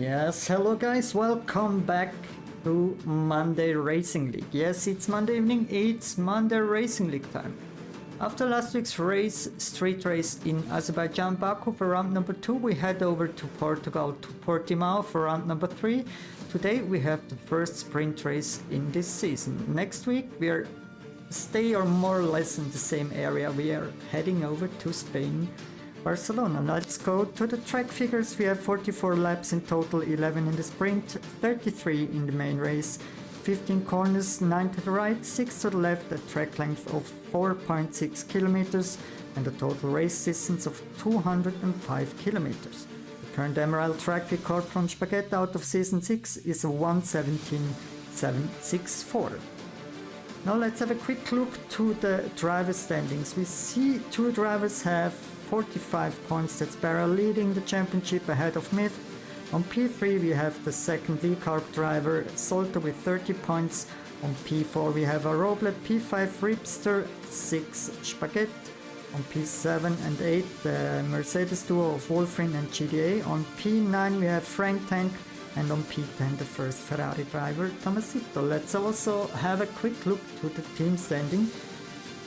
Yes, hello guys, welcome back to Monday Racing League. Yes, it's Monday evening, it's Monday Racing League time. After last week's race, street race in Azerbaijan, Baku for round number 2, we head over to Portugal to Portimao for round number 3. Today we have the first sprint race in this season. Next week we are stay or more or less in the same area. We are heading over to Spain, Barcelona. Let's go to the track figures. We have 44 laps in total, 11 in the sprint, 33 in the main race, 15 corners, 9 to the right, 6 to the left, a track length of 4.6 kilometers and a total race distance of 205 kilometers. The current Emerald track record from Spaghet out of season 6 is a 1:17.764. Now let's have a quick look to the driver standings. We see two drivers have 45 points. That's Barra leading the championship ahead of Myth. On P3 we have the second V-Carb driver Zsolti with 30 points. On P4 we have a Roblet, P5 Ripster, 6 Spaghet. On P7 and 8 the Mercedes duo of Wolfrin and GDA. On P9 we have Frank Tank. And on P10 the first Ferrari driver Tomasito. Let's also have a quick look to the team standing.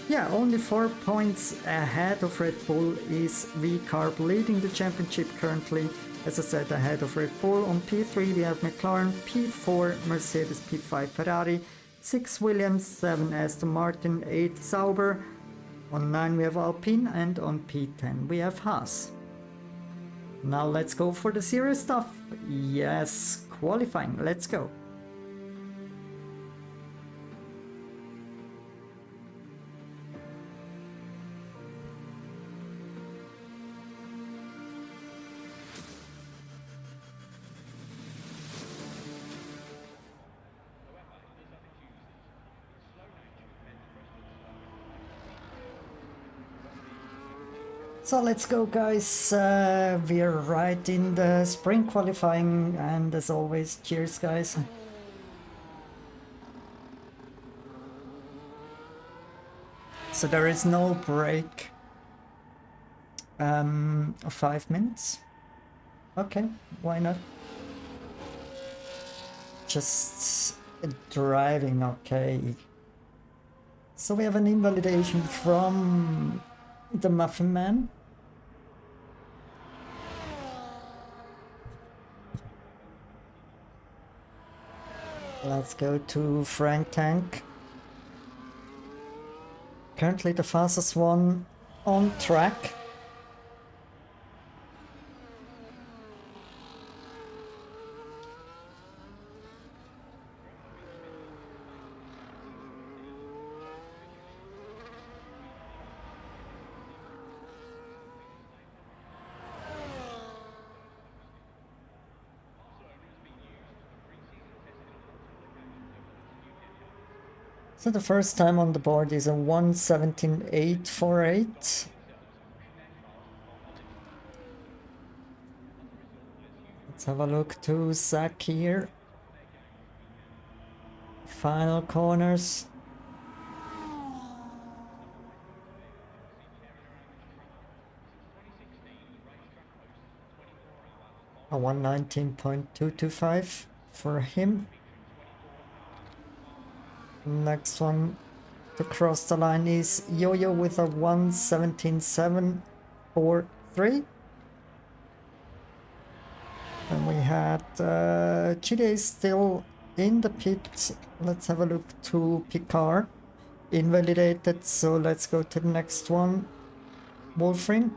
Yeah, only 4 points ahead of Red Bull is V-Carb leading the championship currently. As I said, ahead of Red Bull. On P3 we have McLaren, P4 Mercedes, P5 Ferrari, 6 Williams, 7 Aston Martin, 8 Sauber. On 9 we have Alpine and on P10 we have Haas. Now let's go for the serious stuff. Yes, qualifying, let's go. So let's go guys, we're right in the sprint qualifying and as always, cheers guys. So there is no break of 5 minutes. Okay, why not? Just driving, okay. So we have an invalidation from the Muffin Man. Let's go to Frank Tank. Currently the fastest one on track. So the first time on the board is a 1:17.848. Let's have a look to Zach here. Final corners. A 1:19.225 for him. Next one to cross the line is Yo-Yo with a 1:17.743. And we had GDA still in the pit. Let's have a look to Picard. Invalidated, so let's go to the next one. Wolfrin.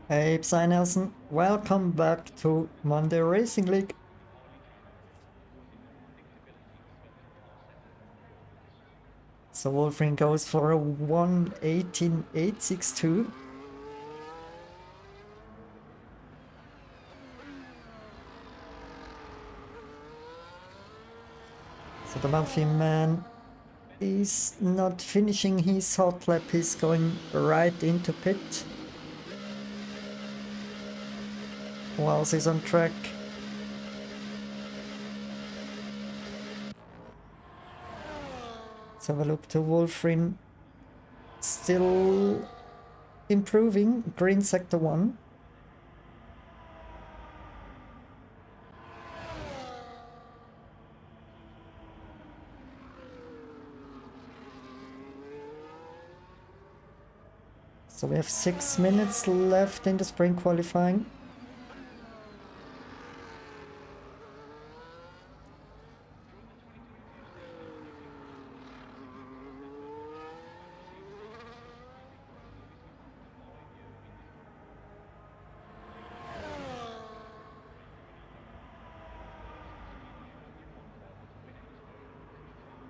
Hey Psy Nelson, welcome back to Monday Racing League. So Wolfrin goes for a 1:18.862. So the Muffin Man is not finishing his hot lap, he's going right into pit. Who else is on track? Let's have a look to Wolfrin. still improving. Green sector 1. So we have 6 minutes left in the sprint qualifying.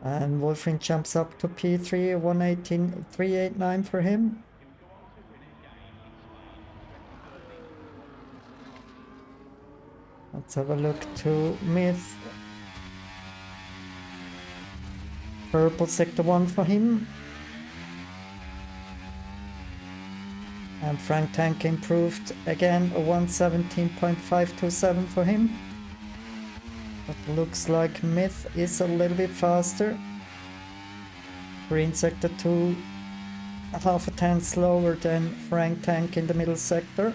And Wolfring jumps up to P3, 118.389 for him. Let's have a look to Myth. Purple sector 1 for him. And Frank Tank improved again, a 117.527 for him. But looks like Myth is a little bit faster. Green sector 2, half a tenth slower than Frank Tank in the middle sector.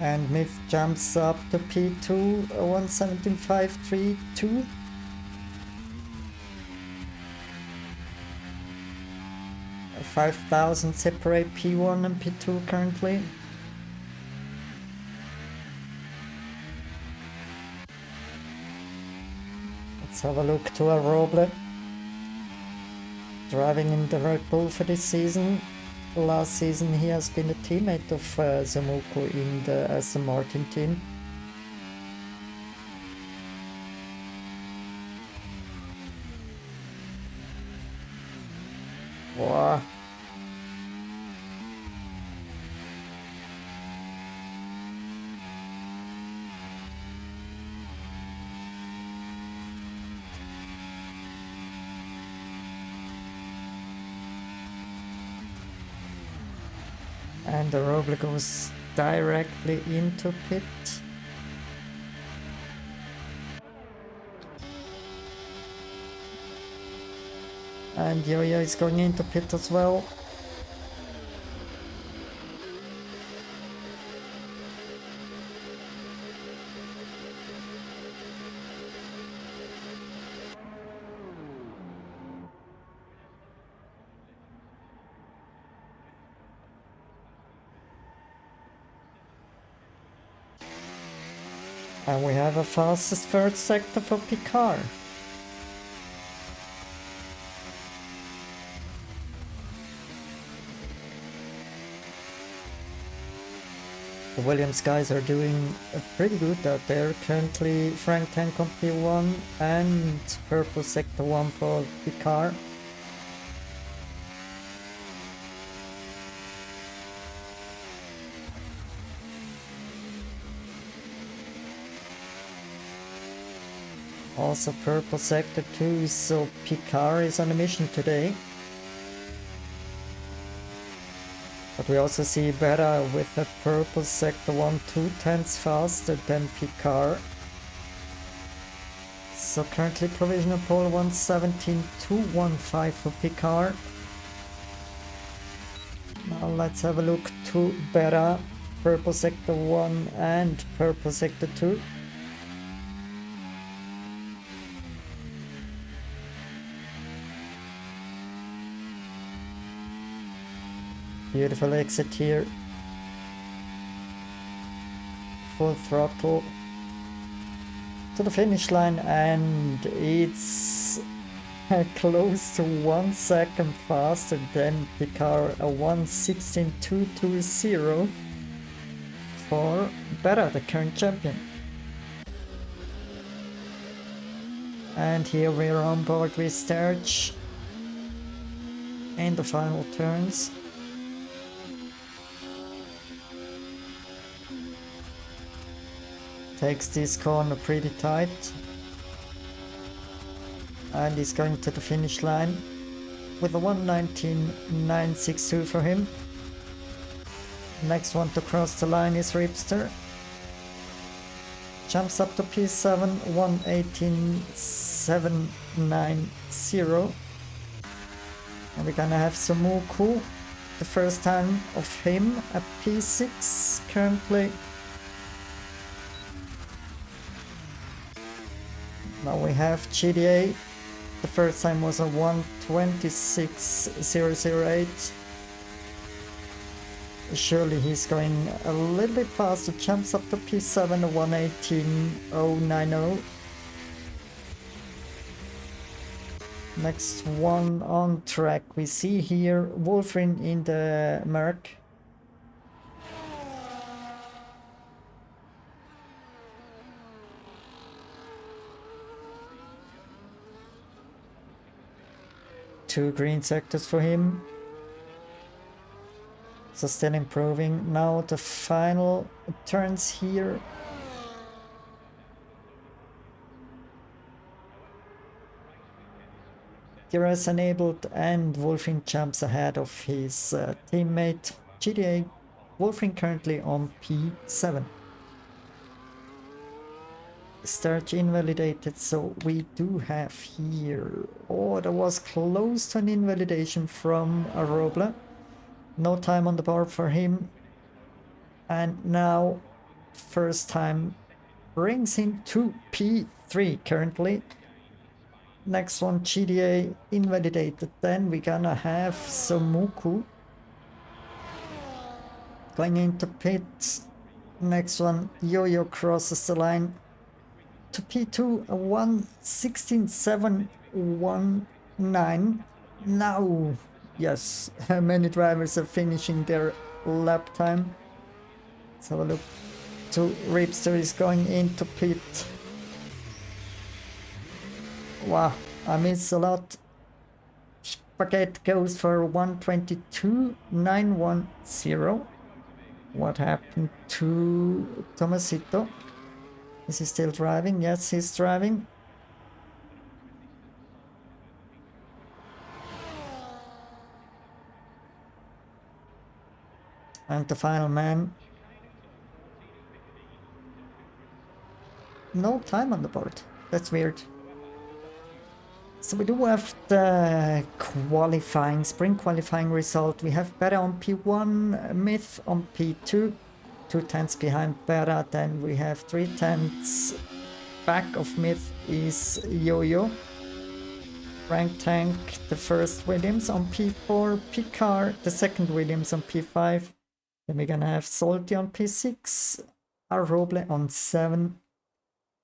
And Myth jumps up to P2, 117.532. A 5,000 separate P1 and P2 currently. Let's have a look to Roble. Driving in the Red Bull for this season. Last season he has been a teammate of Zamuko in the Aston Martin team. Wow. And the Roble goes directly into pit. And Yo-Yo is going into pit as well. And we have a fastest third sector for Picard. The Williams guys are doing pretty good out there. Currently Frank Tank on P1 and purple sector 1 for Picard. Also purple sector 2, so Picard is on a mission today. But we also see Beta with a purple sector 1, 2/10 faster than Picard. So currently provisional pole 117.215 for Picard. Now let's have a look to Beta, purple sector 1 and purple sector 2. Beautiful exit here. Full throttle to the finish line, and it's close to 1 second faster than Picard, a 116.220 for Beta, the current champion. And here we're on board with Sturge in the final turns. Takes this corner pretty tight. And he's going to the finish line with a 1:19.962 for him. Next one to cross the line is Ripster. Jumps up to P7, 1:18.790. And we're gonna have Samuku, the first time of him at P6 currently. Now we have GDA. The first time was a 1:26.008. Surely he's going a little bit faster. Jumps up to P7, 1:18.090. Next one on track, we see here Wolfrin in the Merc. Two green sectors for him. So still improving. Now the final turns here. DRS enabled and Wolfrin jumps ahead of his teammate GDA. Wolfrin currently on P7. Start invalidated, so we do have here... Oh, that was close to an invalidation from Arobla. No time on the board for him. And now, first time brings him to P3 currently. Next one, GDA invalidated. Then we're gonna have Somuku going into pit. Next one, Yo-Yo crosses the line to P2, a 1:16.719. Now, yes, many drivers are finishing their lap time. Let's have a look. So Ripster is going into pit. Wow, I miss a lot. Spaghet goes for 1:22.910. What happened to Tomasito? Is he still driving? Yes, he's driving. And the final man. No time on the board. That's weird. So we do have the qualifying, sprint qualifying result. We have Berra on P1, Myth on P2, 2/10 behind Berra. Then we have 3/10 back of Myth is Yo-Yo. Rank Tank, the first Williams on P4, Picard, the second Williams on P5. Then we're gonna have Zsolti on P6, Aroble on 7.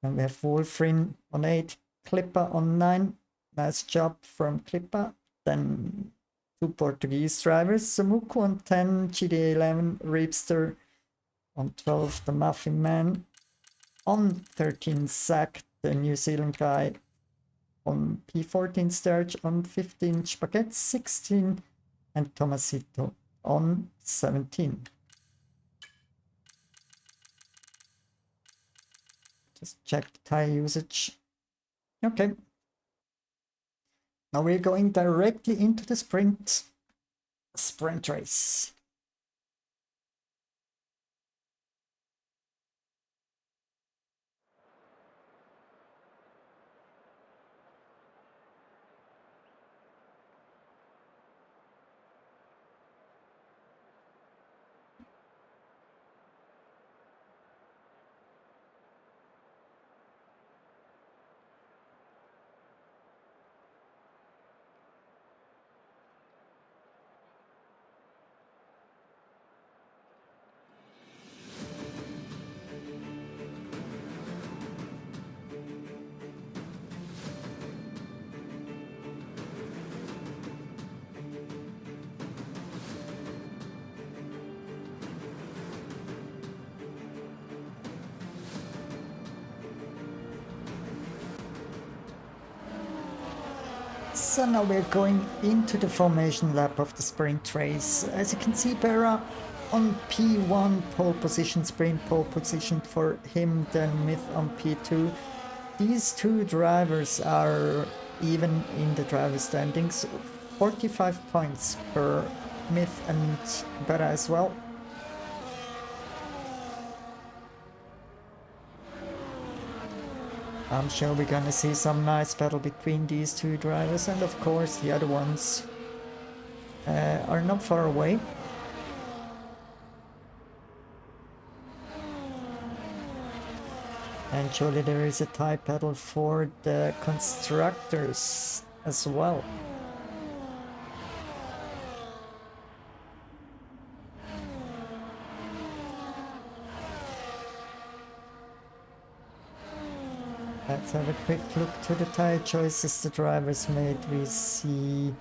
And we have Wolfrin on 8, Clipper on 9. Nice job from Clipper. Then two Portuguese drivers, Samuku on 10, GDA 11, Ripster on 12, the Muffin Man. On 13, Zack, the New Zealand guy. On P14, Sturge. On 15, Spaghet, 16, and Tomasito on 17. Just check the tire usage. Okay. Now we're going directly into the sprint race. So now we're going into the formation lap of the sprint race. As you can see, Berra on P1, pole position, sprint pole position for him, then Myth on P2. These two drivers are even in the driver standings. 45 points per Myth and Bera as well. I'm sure we're gonna see some nice battle between these two drivers, and of course the other ones are not far away. And surely there is a tie battle for the constructors as well. Let's have a quick look to the tire choices the drivers made. We see,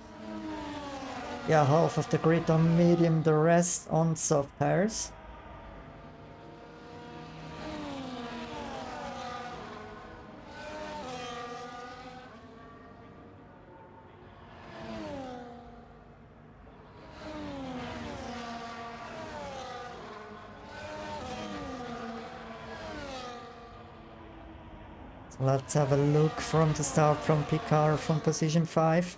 yeah, half of the grid on medium, the rest on soft tires. Let's have a look from the start from Picard from position 5.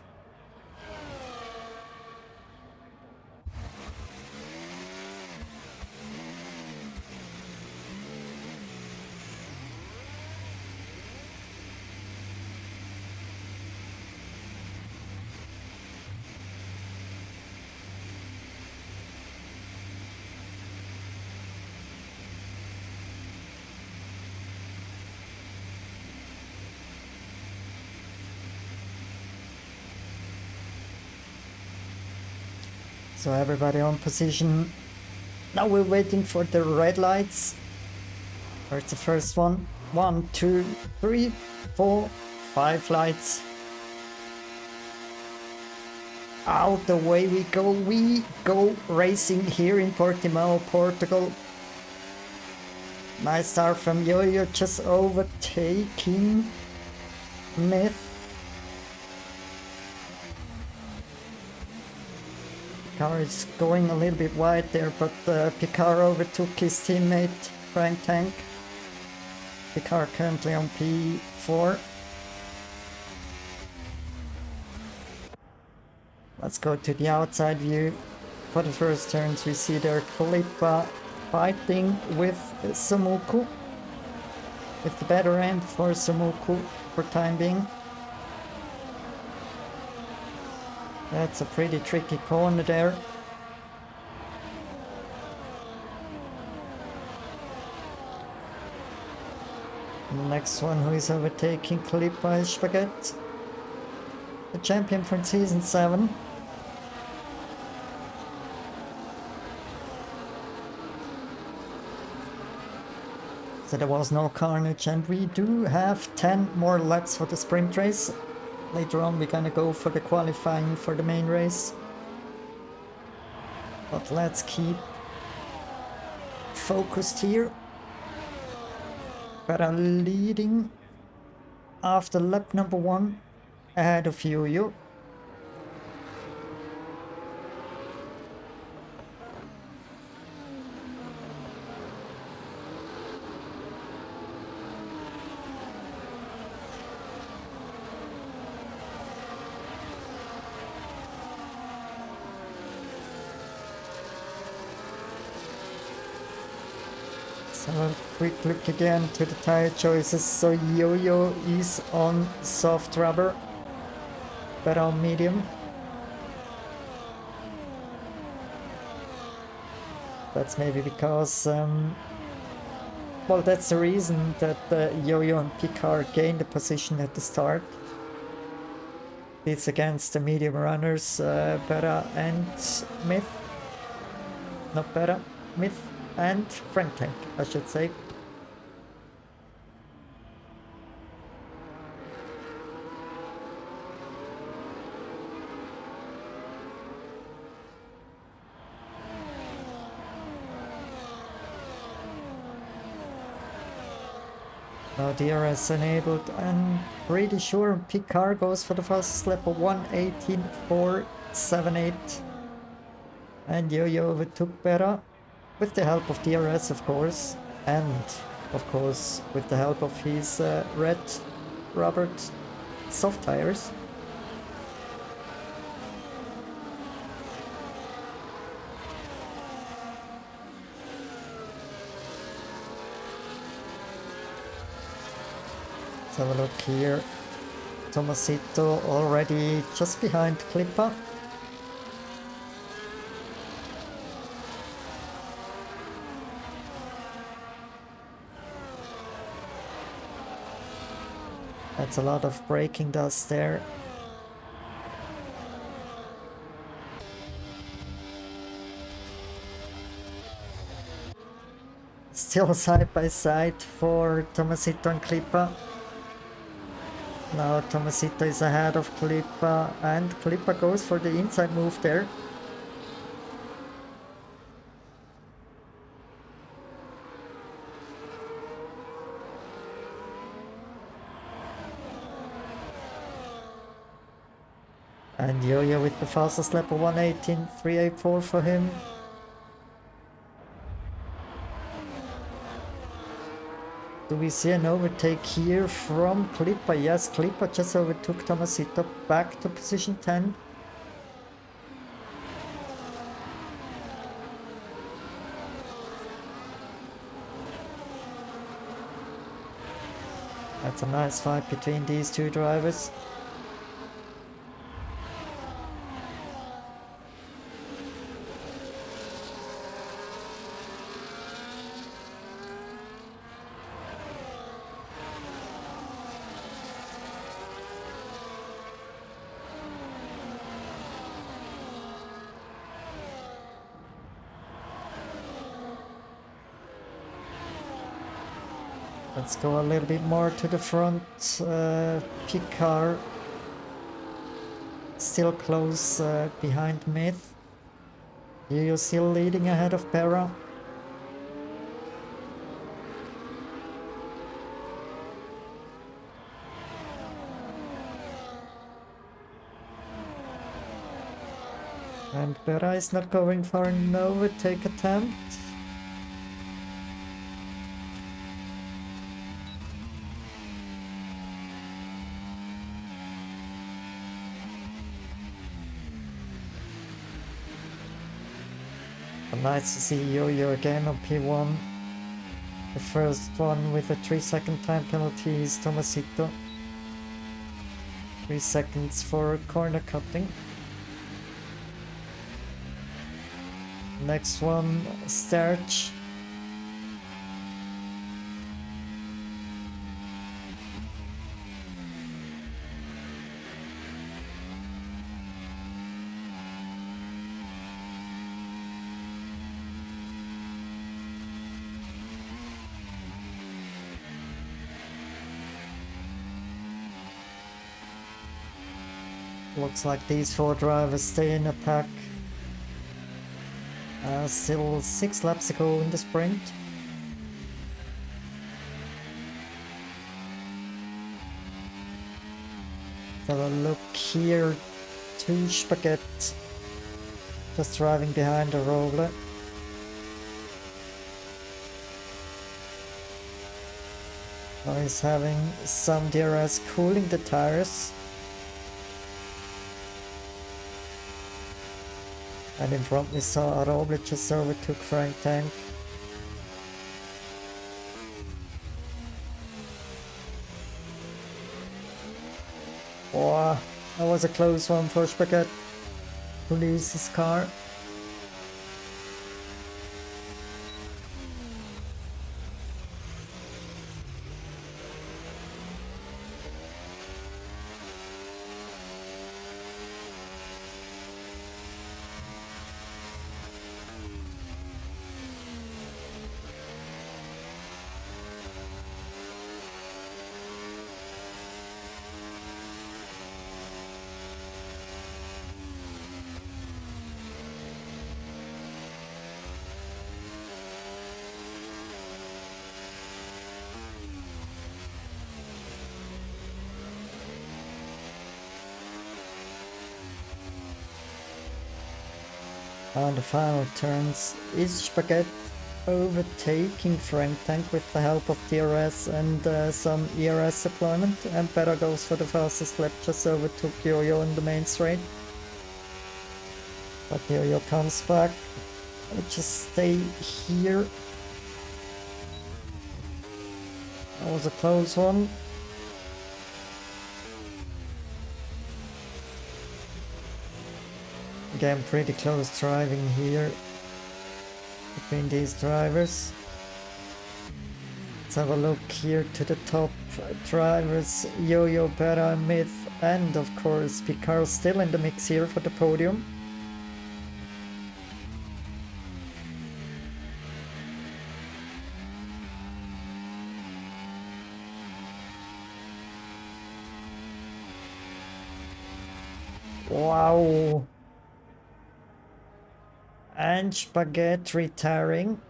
So everybody on position. Now we're waiting for the red lights. Where's the first one? 1, 2, 3, 4, 5 lights. Out the way we go. We go racing here in Portimao, Portugal. Nice start from Yo-Yo, just overtaking Myth. Picard is going a little bit wide there, but Picard overtook his teammate Frank Tank. Picard currently on P4. Let's go to the outside view. For the first turns we see there Kalippa fighting with Samuku. With the better end for Samuku for time being. That's a pretty tricky corner there. And the next one who is overtaking Kalippa is Spaghet, the champion from season 7. So there was no carnage, and we do have 10 more laps for the sprint race. Later on we're gonna go for the qualifying for the main race. But let's keep focused here. But I'm leading after lap number 1 ahead of Yo-Yo. So a quick look again to the tire choices. So Yo-Yo is on soft rubber, but on medium. That's maybe because, well, that's the reason that Yo-Yo and Picard gained the position at the start. It's against the medium runners, Bera and Myth. Not Bera, Myth and Frank Tank, I should say. Now DRS enabled. I'm pretty sure Picard goes for the fastest lap of 1:18.478. And Yo-Yo overtook Bera. With the help of DRS, of course, and of course with the help of his red rubbered soft tires. Let's have a look here. Tomasito already just behind Klippa. That's a lot of braking dust there. Still side by side for Tomasito and Klippa. Now Tomasito is ahead of Klippa and Klippa goes for the inside move there. And Yo-Yo with the fastest lap of 1:18.384 for him. Do we see an overtake here from Klippa? Yes, Klippa just overtook Tomasito back to position 10. That's a nice fight between these two drivers. Let's go a little bit more to the front. Picard still close behind Myth. You're still leading ahead of Para. And Para is not going for an overtake attempt. Nice to see Yo-Yo again on P1. The first one with a 3-second time penalty is Tomasito. 3 seconds for corner cutting. Next one, Starch. Looks like these 4 drivers stay in a pack. Still 6 laps to go in the sprint. Have a look here to Spaghet, just driving behind the roller. Now he's having some DRS cooling the tires. And in front we saw Roble just overtook Frank Tank. Wow, that was a close one for Spaghet to lose his car. On the final turns, is Spaghet overtaking Frank Tank with the help of DRS and some ERS deployment, and Pera goes for the fastest lap, just overtook Yo-Yo in the main straight. But Yo-Yo comes back. I'll just stay here. That was a close one. Again, pretty close driving here between these drivers. Let's have a look here to the top drivers, Yo-Yo, Berra, Myth, and of course Picard still in the mix here for the podium. Wow! And Spaghet retiring.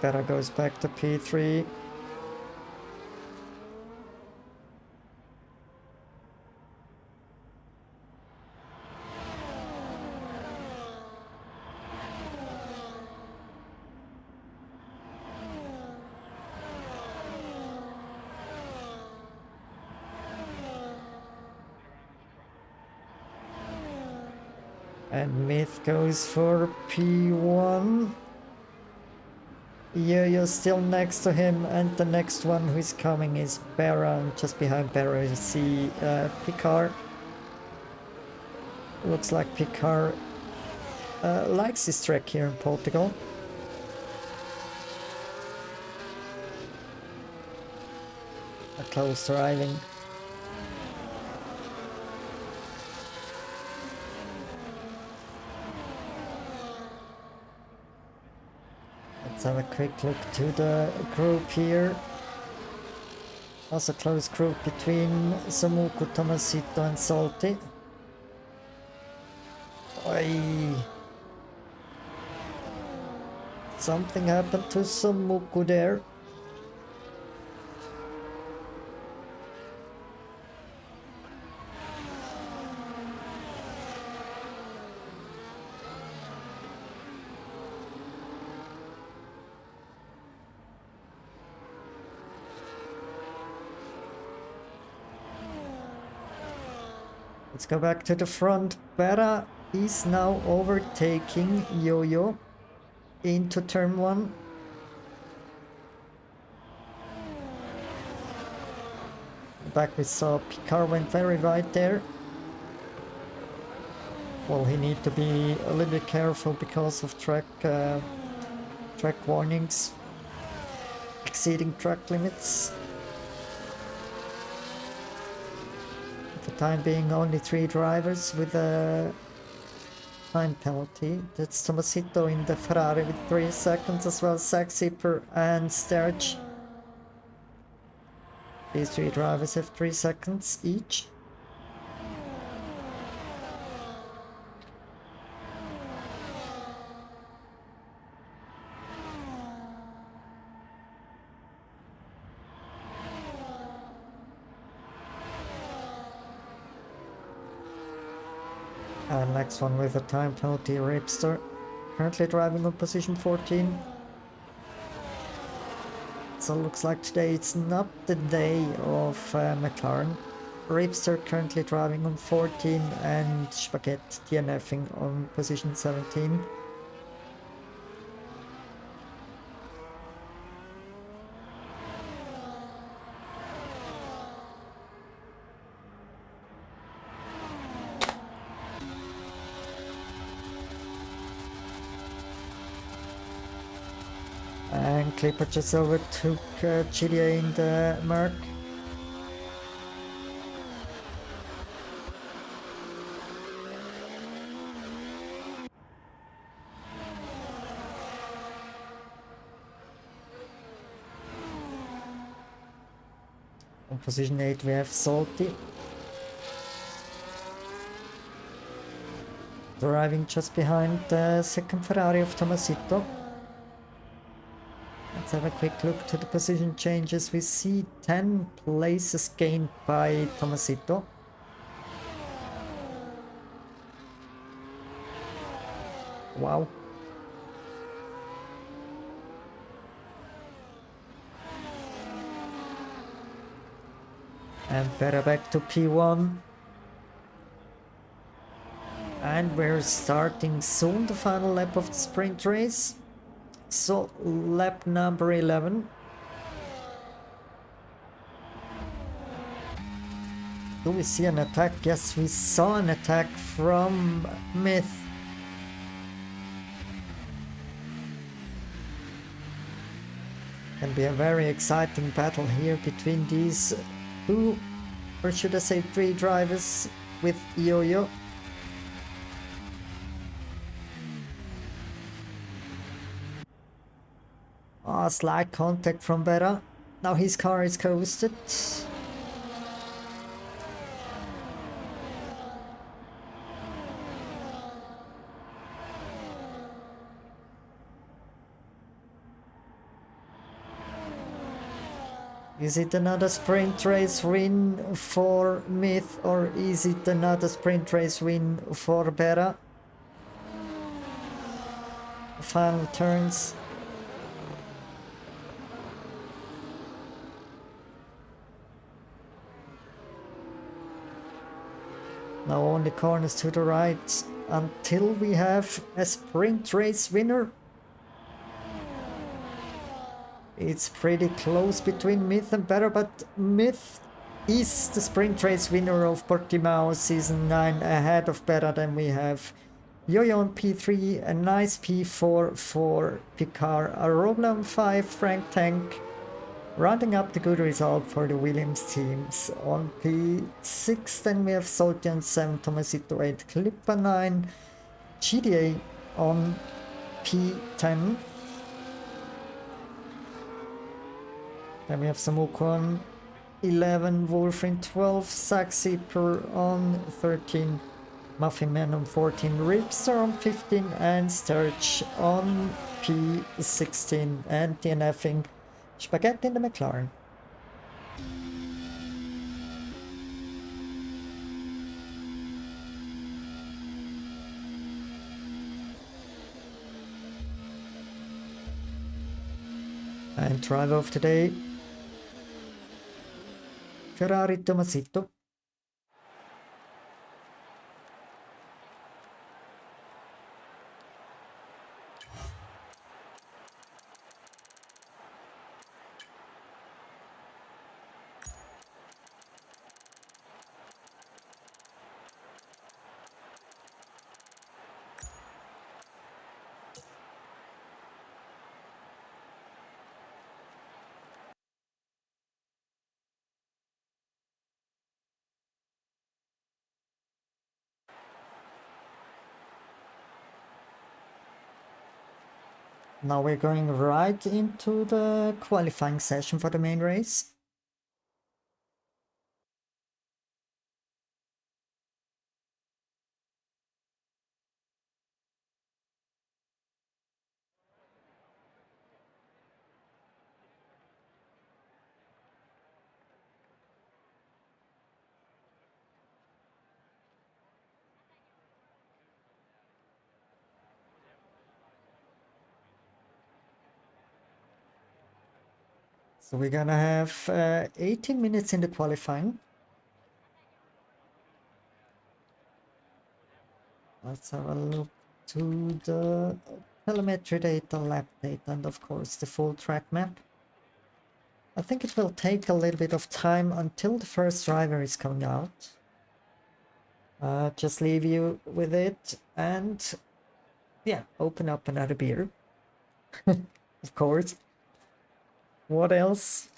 Berra goes back to P3. And Myth goes for P1. Yo-Yo still next to him, and the next one who is coming is Berra, and just behind Berra you see Picard. Looks like Picard likes this track here in Portugal. A close driving. Let's have a quick look to the group here. Also close group between Samuku, Tomasito and Zsolti. Oi. Something happened to Samuku there. Let's go back to the front. Berra is now overtaking Yo-Yo into turn 1. Back we saw Picard went very wide there. Well, he need to be a little bit careful because of track warnings, exceeding track limits. For the time being, only 3 drivers with a time penalty. That's Tomasito in the Ferrari with 3 seconds, as well as Zipper and Sturge. These 3 drivers have 3 seconds each. And next one with a time penalty, Ripster, currently driving on position 14. So looks like today it's not the day of McLaren. Ripster currently driving on 14 and Spaghet DNFing on position 17. And Clipper just overtook GDA in the Merc. On position 8 we have Zsolti, driving just behind the second Ferrari of Tomasito. Let's have a quick look to the position changes. We see 10 places gained by Tomasito. Wow. And better back to P1. And we're starting soon the final lap of the sprint race. So lap number 11. Do we see an attack? Yes, we saw an attack from Myth. Can be a very exciting battle here between these two, or should I say three drivers with Yo-Yo. Ah, slight contact from Berra. Now his car is coasted. Is it another sprint race win for Myth, or is it another sprint race win for Berra? Final turns. Now only corners to the right until we have a sprint race winner. It's pretty close between Myth and Berra, but Myth is the sprint race winner of Portimao Season 9 ahead of Berra. Then we have Yo-Yo on P3, a nice P4 for Picard, a Robler on 5, Frank Tank. Rounding up the good result for the Williams teams. On P6 then we have Zsolti on 7, Tomasito 8, Clipper 9, GDA on P10. Then we have Samuko on 11, Wolfrin 12, Saxeeper on 13, Muffin Man on 14, Ripster on 15, and Sturge on P16, and DNFing Spaghet in the McLaren. And driver of the day, Ferrari Tomasito. Now we're going right into the qualifying session for the main race. So we're gonna have 18 minutes in the qualifying. Let's have a look to the telemetry data, lap data, and of course the full track map. I think it will take a little bit of time until the first driver is coming out. Just leave you with it and yeah, open up another beer. Of course. What else?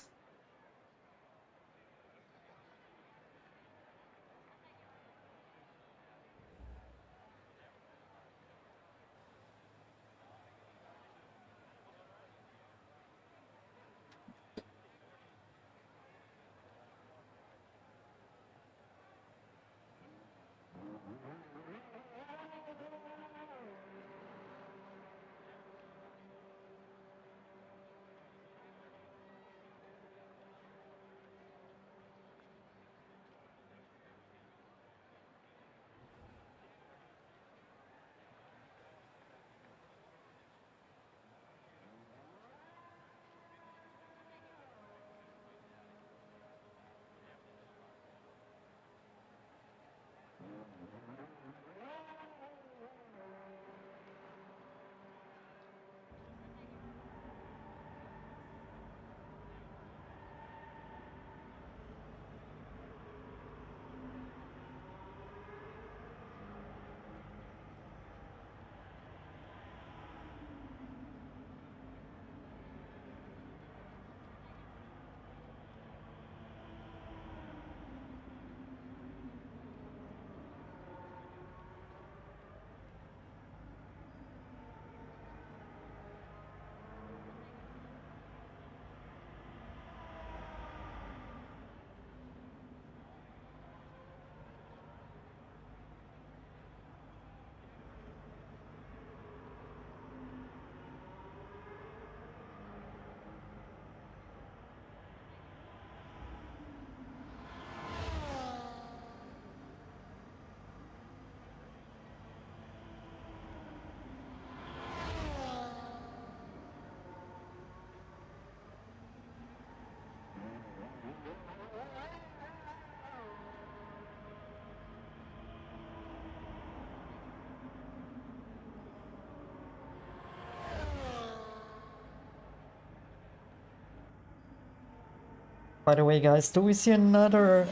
By the way, guys, do we see another,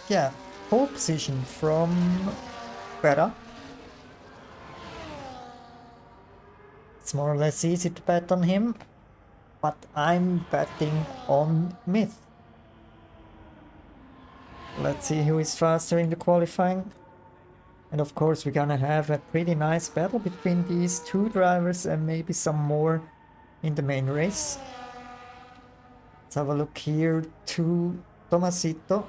yeah, pole position from Berra? It's more or less easy to bet on him, but I'm betting on Myth. Let's see who is faster in the qualifying. And of course, we're gonna have a pretty nice battle between these two drivers and maybe some more in the main race. Let's have a look here to Tomasito.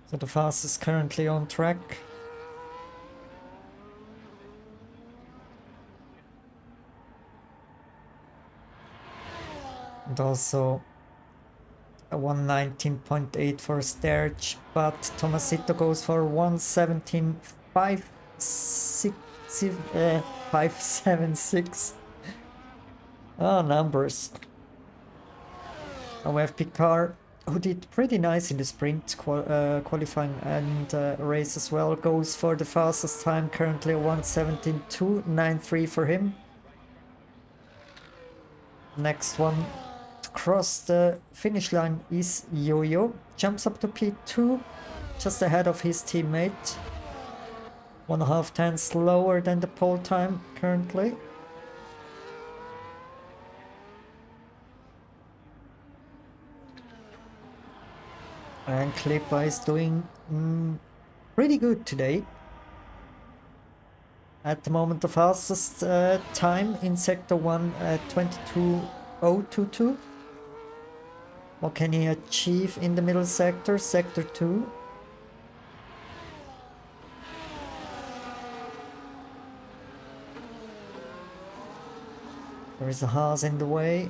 So the fastest currently on track. And also a 119.8 for Sterch, but Tomasito goes for 117.576. Oh, numbers. Now we have Picard, who did pretty nice in the sprint qualifying and race as well, goes for the fastest time, currently 117.293 for him. Next one to cross the finish line is Yo-Yo, jumps up to P2, just ahead of his teammate. 1.5 tenths slower than the pole time currently. And Klippa is doing pretty good today. At the moment, the fastest time in Sector 1 at 22.022. What can he achieve in the middle sector, Sector 2? There is a Haas in the way.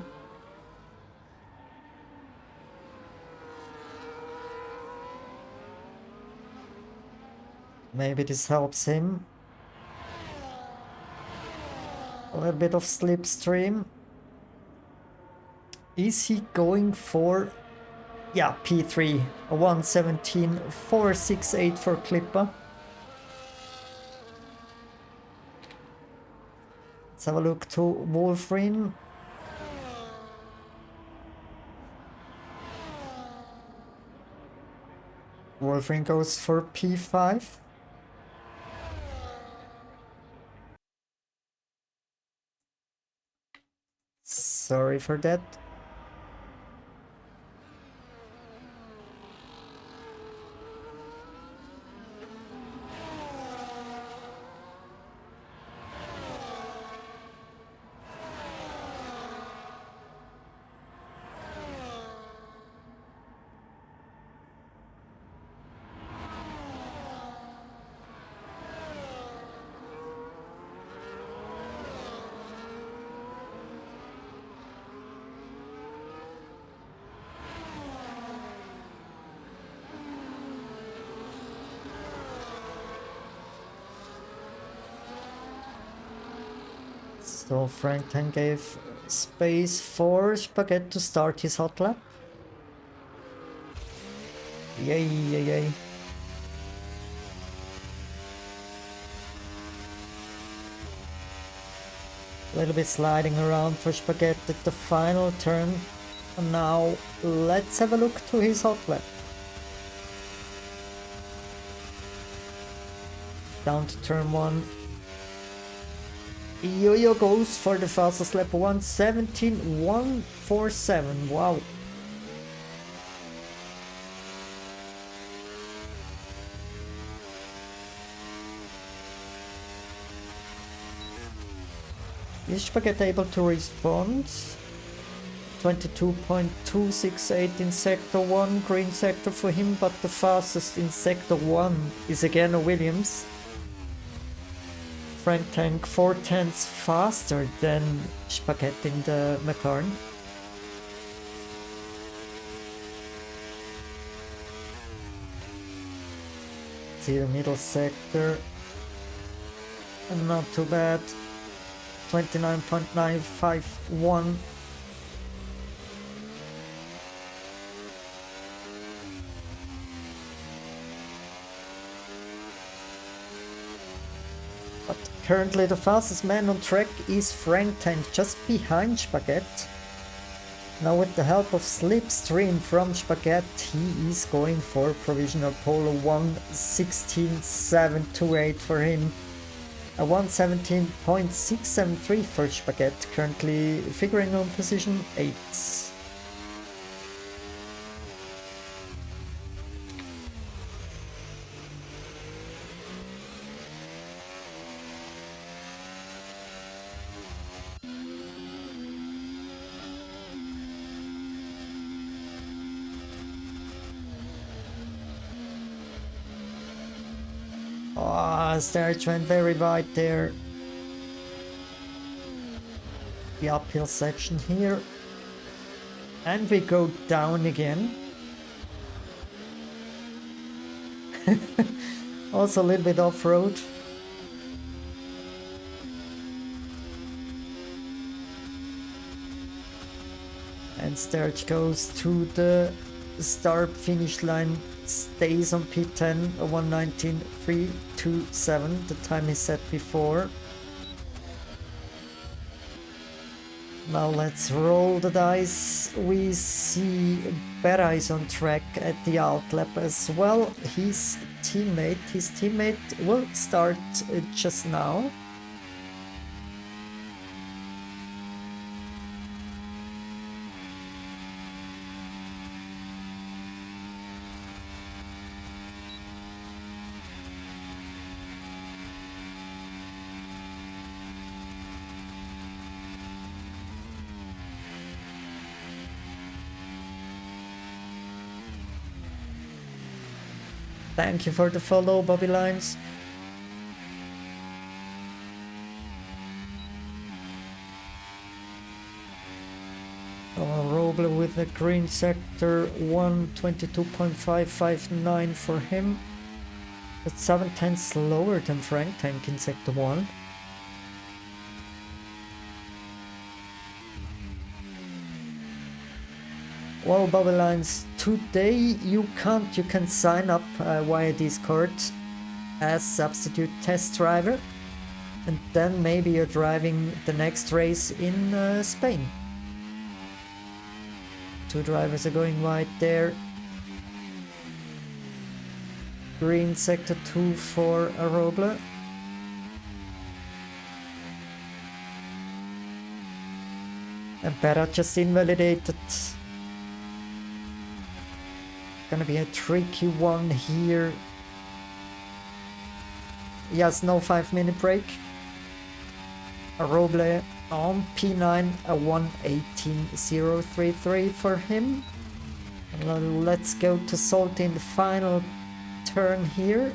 Maybe this helps him. A little bit of slipstream. Is he going for... yeah, P3. A 117.468 for Klippa. Let's have a look to Wolfrin. Wolfrin goes for P5. Sorry for that. So Franklin gave space for Spaghet to start his hot lap. Yay, yay, yay. A little bit sliding around for Spaghet at the final turn. And now let's have a look to his hot lap. Down to turn 1. Yo-Yo goes for the fastest lap, 117.147. Wow. Is Spaghet able to respond? 22.268 in Sector 1, green sector for him, but the fastest in Sector 1 is again a Williams. Frank Tank 4 tenths faster than Spaghet in the McLaren. See the middle sector, and not too bad. 29.951. But currently the fastest man on track is Frank Tank, just behind Spaghet. Now with the help of Slipstream from Spaghet, he is going for provisional pole. 1:16.728 for him. A 1:17.673 for Spaghet, currently figuring on position 8. Oh, Sturridge went very wide there. The uphill section here. And we go down again. Also a little bit off-road. And Sturridge goes to the start finish line, stays on P10, a 1:19.327, the time he set before. Now let's roll the dice. We see Berra is on track at the outlap as well. His teammate will start just now. Thank you for the follow, Bobby Lines. Roble with a green sector, 1:22.559 for him. That's 7/10 lower than Frank Tank in sector 1. Well, Bobby Lines, today you can sign up via Discord as substitute test driver, and then maybe you're driving the next race in Spain. 2 drivers are going wide there. Green sector 2 for Roble. And Berra just invalidated. Gonna be a tricky one here. Yes, no 5-minute break. Roble on P9, a 1:18.033 for him. And let's go to Zsolti in the final turn here.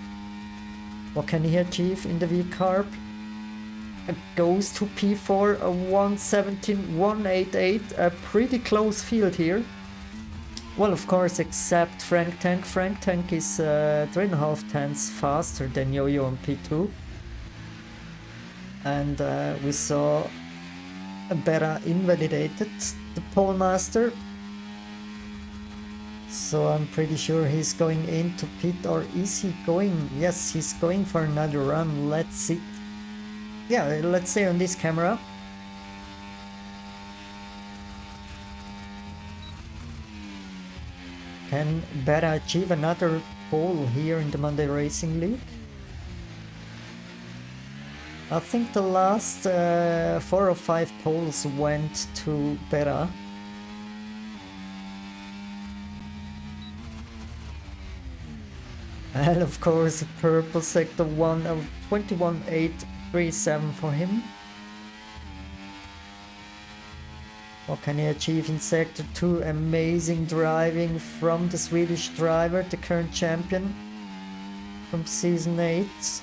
What can he achieve in the V-Carb? It goes to P4, a 1:17.188, a pretty close field here. Well, of course, except Frank Tank. Frank Tank is 3.5 tenths faster than Yo-Yo on P2. And we saw Berra invalidated the pole master. So I'm pretty sure he's going into pit, or is he going? Yes, he's going for another run. Let's see. Yeah, let's say on this camera. Can Berra achieve another pole here in the Monday Racing League? I think the last 4 or 5 poles went to Berra. And of course, purple sector 1 of 21.837 for him. What can he achieve in sector 2? Amazing driving from the Swedish driver, the current champion from season 8.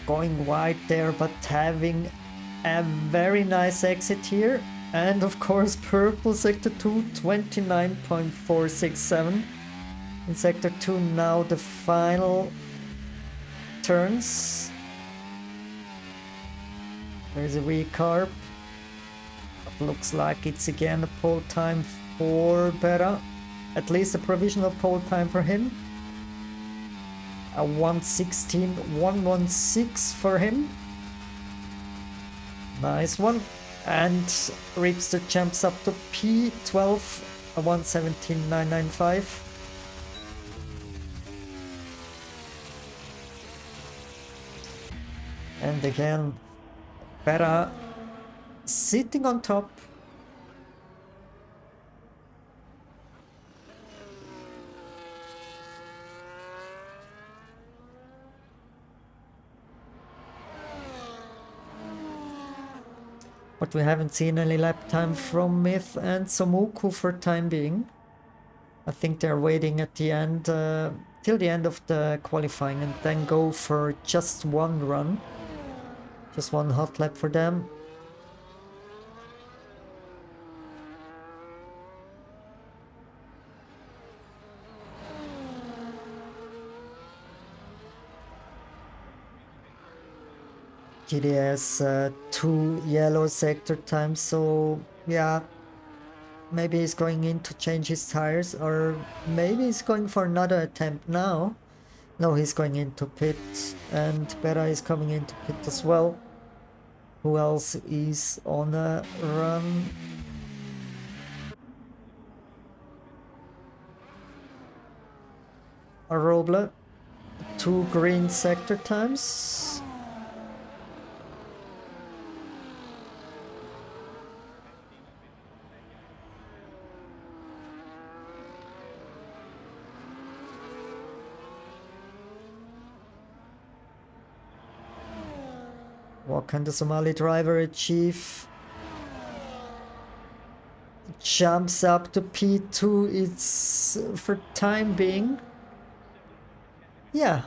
Going wide there, but having a very nice exit here. And of course, purple sector 2, 29.467. In sector 2 now the final turns. There's a V-Carb. Looks like it's again a pole time for Berra. At least a provisional pole time for him. A 1:16.116 for him. Nice one. And reaps the champs up to P12, a 1:17.995. And again, Berra sitting on top. But we haven't seen any lap time from Myth and Somuku for time being. I think they're waiting at the end, till the end of the qualifying and then go for just one run. Just one hot lap for them. GD has 2 yellow sector times, so yeah, maybe he's going in to change his tires, or maybe he's going for another attempt now. No, he's going into pit, and Berra is coming into pit as well. Who else is on a run? A Roble, 2 green sector times. What can the Somali driver achieve? Jumps up to P2. It's for time being. Yeah.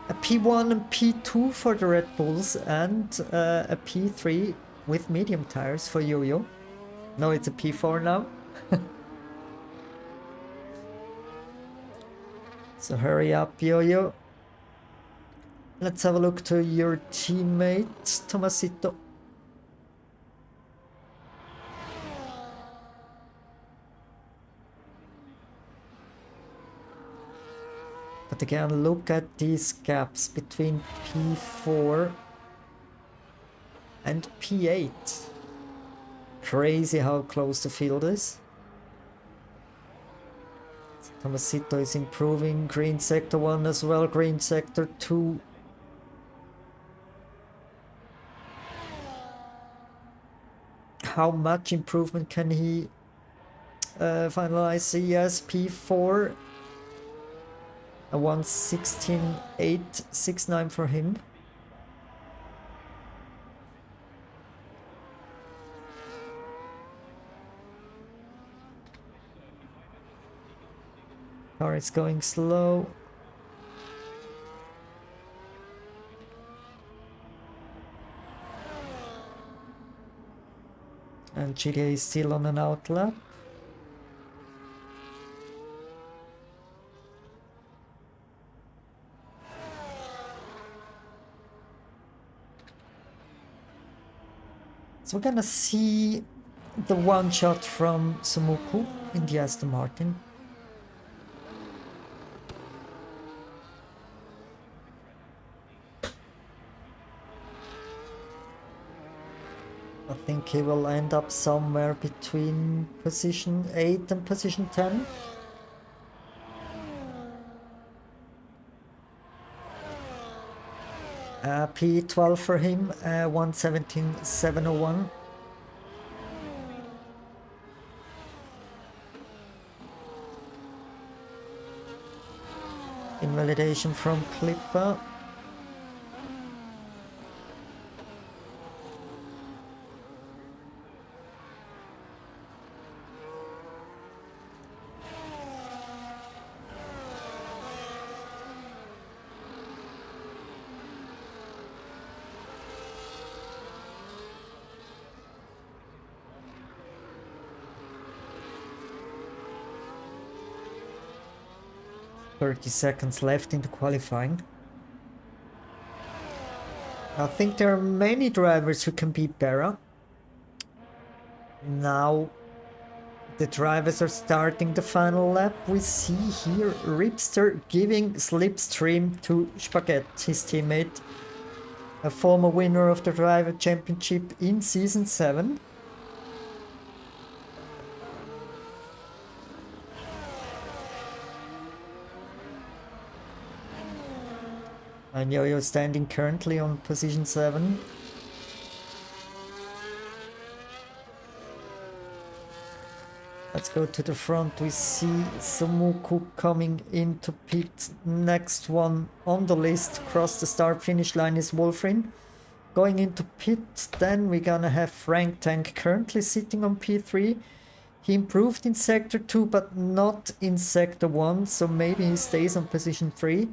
A P1 and P2 for the Red Bulls, and a P3 with medium tires for Yo-Yo. No, it's a P4 now. So hurry up, Yo-Yo. Let's have a look to your teammate, Tomasito. But again, look at these gaps between P4 and P8. Crazy how close the field is. Tomasito is improving. Green sector 1 as well, green sector 2. How much improvement can he finalize? Yes, P4. A 1:16.869 for him. Car is going slow. And GTA is still on an outlap. So we're gonna see the one shot from Somuku in the Aston Martin. I think he will end up somewhere between position 8 and position 10. P12 for him, 1:17.701. Invalidation from Clipper. Seconds left in the qualifying. I think there are many drivers who can beat Berra. Now The drivers are starting the final lap. We see here Ripster giving slipstream to Spaghet, his teammate, a former winner of the Driver Championship in Season 7. And Yo-Yo standing currently on position 7. Let's go to the front. We see Sumuku coming into pit. Next one on the list across the start finish line is Wolfrin going into pit. Then we're gonna have Frank Tank currently sitting on P3. He improved in sector 2 but not in sector 1, so maybe he stays on position 3.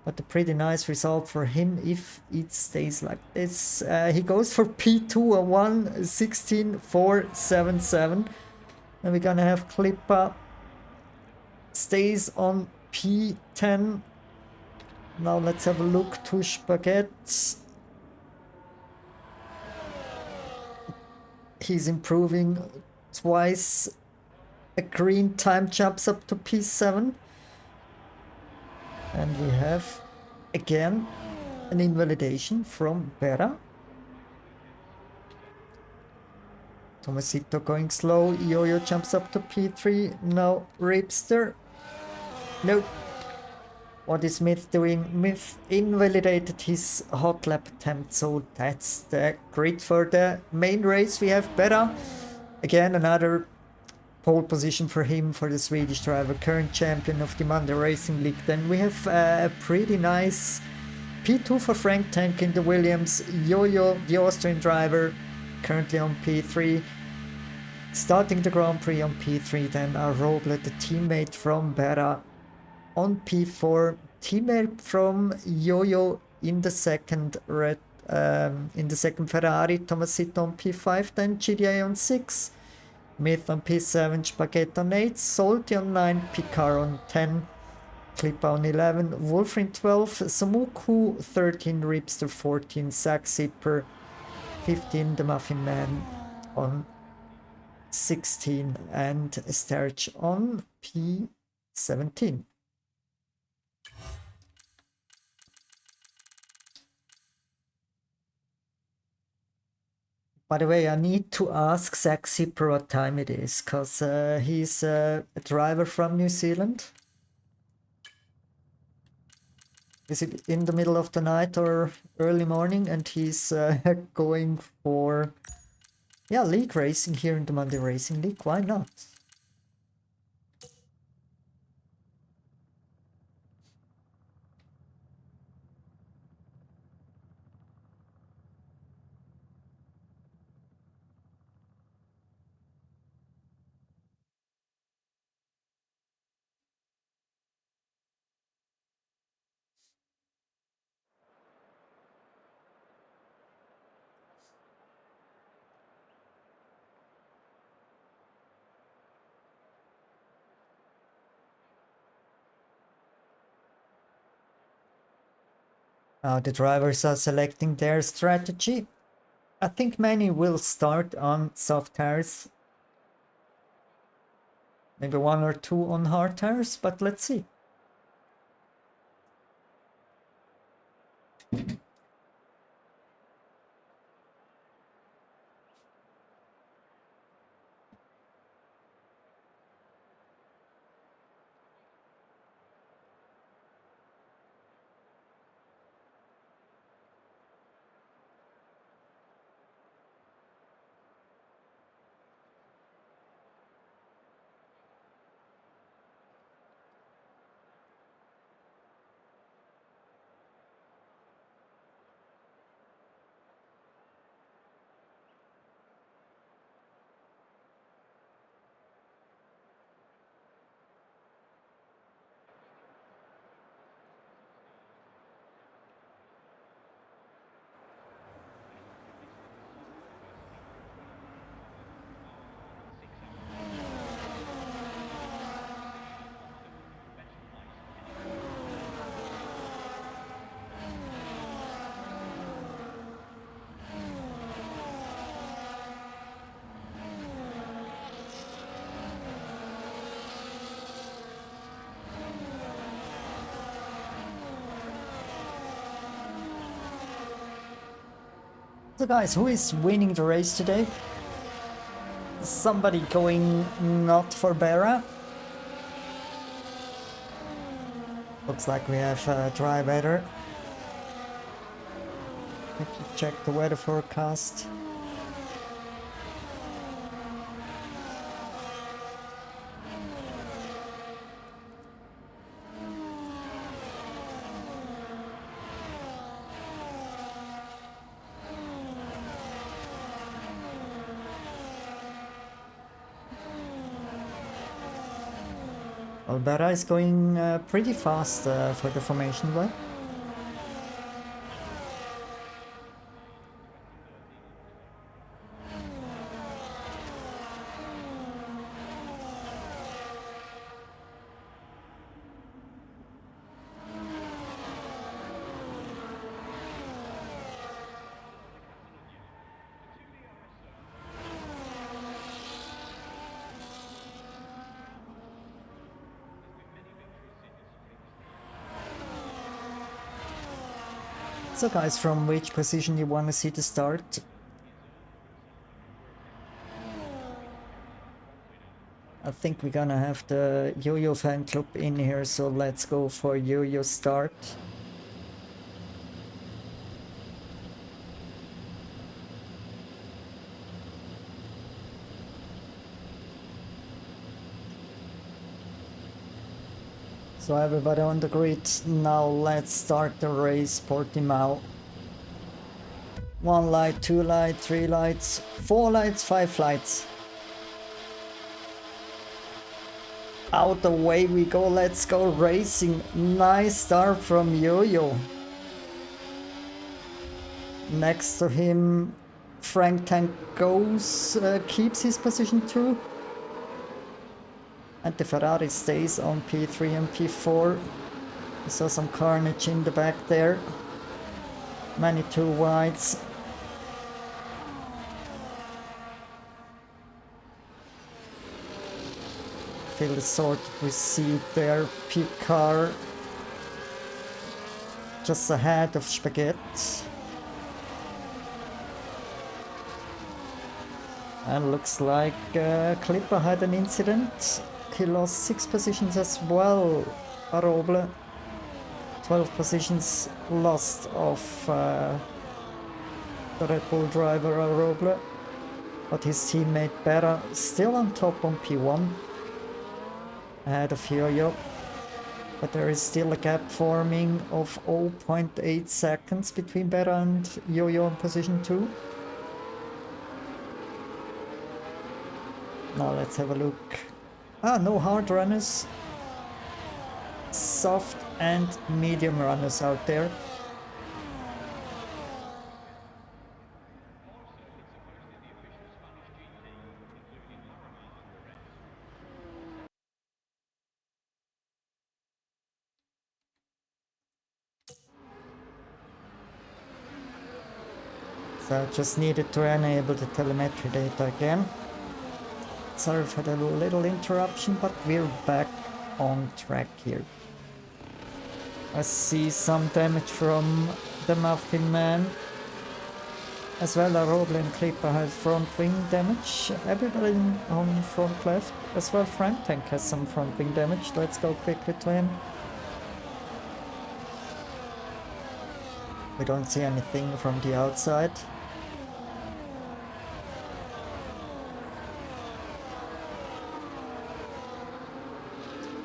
But a pretty nice result for him if it stays like this. He goes for P2, a 1:16.477. And we're gonna have Klippa stays on P10. Now let's have a look to Spaghet. He's improving twice. A green time jumps up to P7. And we have again an invalidation from Berra. Tomasito going slow. Yo-Yo jumps up to P3. Now Ripster. Nope. What is Myth doing? Myth invalidated his hot lap attempt, so that's the grid for the main race. We have Berra. Again, another pole position for him, for the Swedish driver, current champion of the Monday Racing League. Then we have a pretty nice P2 for Frank Tank in the Williams. Yo-Yo, the Austrian driver, currently on P3. Starting the Grand Prix on P3, then Roble, the teammate from Berra, on P4. Teammate from Yo-Yo in the second Ferrari. Tomasito on P5, then GDA on 6. Myth on P7, Spaghet on 8, Zsolti on 9, Picard on 10, Klippa on 11, Wolfrin 12, Samuku 13, Ripster 14, Zack Zipper 15, the Muffin Man on 16, and Sterch on P17. By the way, I need to ask Zack Zipper what time it is, because he's a driver from New Zealand. Is it in the middle of the night or early morning? And he's going for, yeah, league racing here in the Monday Racing League. Why not? The drivers are selecting their strategy. I think many will start on soft tires. Maybe 1 or 2 on hard tires, but let's see. So guys, who is winning the race today? Somebody going not for Bera. Looks like we have dry weather. Quickly check the weather forecast. Albera is going pretty fast for the formation lap. So guys, from which position you want to see the start? I think we're gonna have the Yo-Yo fan club in here, so let's go for Yo-Yo start. So everybody on the grid, now let's start the race, Portimao. 1 light, 2 lights, 3 lights, 4 lights, 5 lights. Out the way we go, let's go racing. Nice start from Yo-Yo. Next to him, Frank Tank goes, keeps his position too. And the Ferrari stays on P3 and P4. We saw some carnage in the back there. Many two wides. Feel the sort we see there. P car just ahead of Spaghet. And looks like Clipper had an incident. He lost 6 positions as well, Aroble. 12 positions lost of the Red Bull driver Aroble. But his teammate Berra still on top on P1. Ahead of Yo-Yo. But there is still a gap forming of 0.8 seconds between Berra and Yo-Yo in position 2. Now let's have a look. No hard runners. Soft and medium runners out there. So I just needed to enable the telemetry data again. Sorry for the little interruption, but we're back on track here. I see some damage from the Muffin Man. As well, Aroble and Clipper have front wing damage. Everybody on front left. As well, Frank Tank has some front wing damage. Let's go quickly to him. We don't see anything from the outside.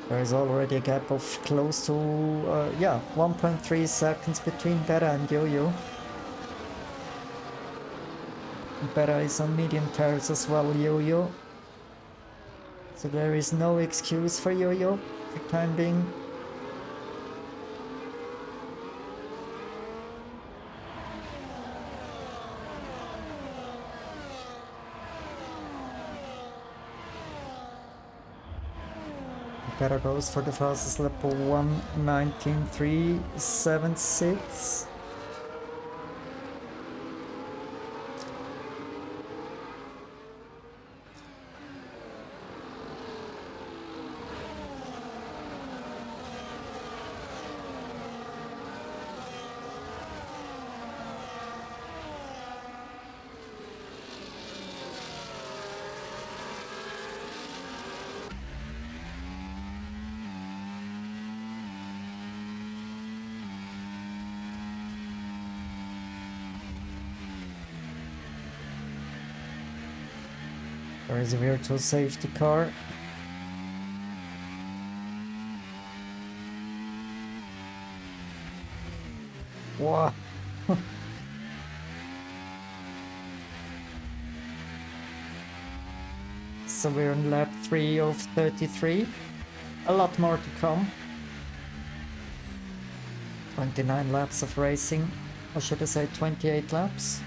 There is already a gap of close to, 1.3 seconds between Berra and Yo-Yo. Berra is on medium tires as well, Yo-Yo. So there is no excuse for Yo-Yo for the time being. Berra goes for the fastest lap of 1:19.376. There is a virtual safety car. Wow. So we're on lap 3 of 33. A lot more to come. 29 laps of racing. Or should I say 28 laps?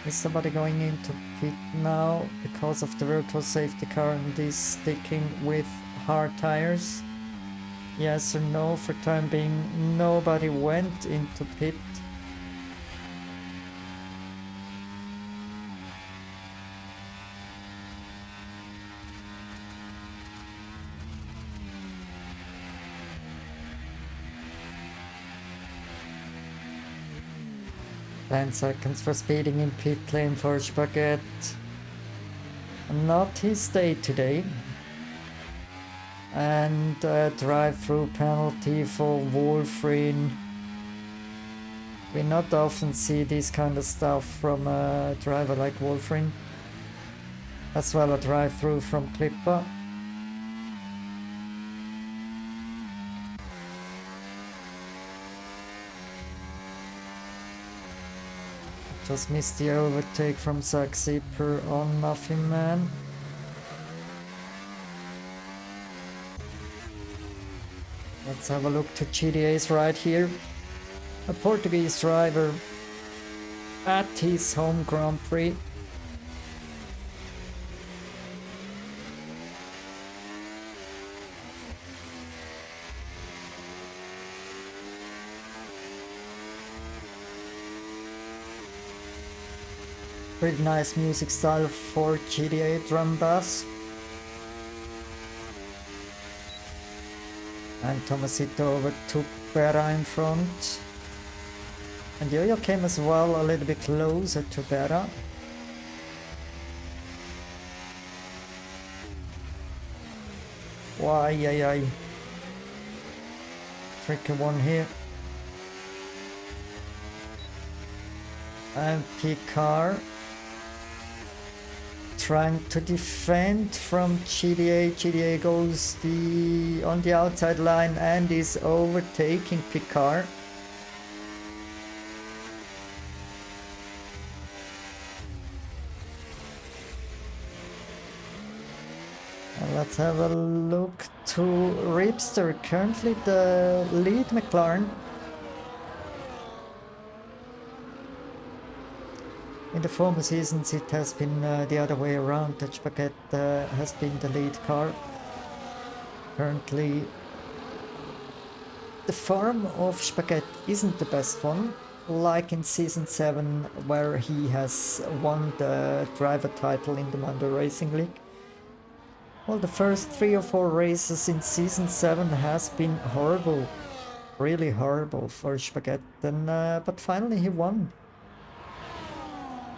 Is somebody going into pit now because of the virtual safety car and is sticking with hard tires? Yes or no? For time being, nobody went into pit. Ten seconds for speeding in pit lane for Spaghet. Not his day today. And drive-through penalty for Wolfrin. We not often see this kind of stuff from a driver like Wolfrin. As well a drive-through from Clipper. Just missed the overtake from Zipper on Muffin Man. Let's have a look to GTA's right here. A Portuguese driver at his home Grand Prix. Pretty nice music style for GTA drum bass. And Tomasito overtook Berra in front. And Yo-Yo came as well a little bit closer to Berra. Why, tricky one here. And Picard trying to defend from GTA. GTA goes on the outside line and is overtaking Picard. And let's have a look to Ripster, currently the lead McLaren. In the former seasons it has been the other way around, that Spaghet has been the lead car. Currently the form of Spaghet isn't the best one, like in season 7 where he has won the driver title in the MondayRacingLeague. Well, the first 3 or 4 races in season 7 has been horrible, really horrible for Spaghet, but finally he won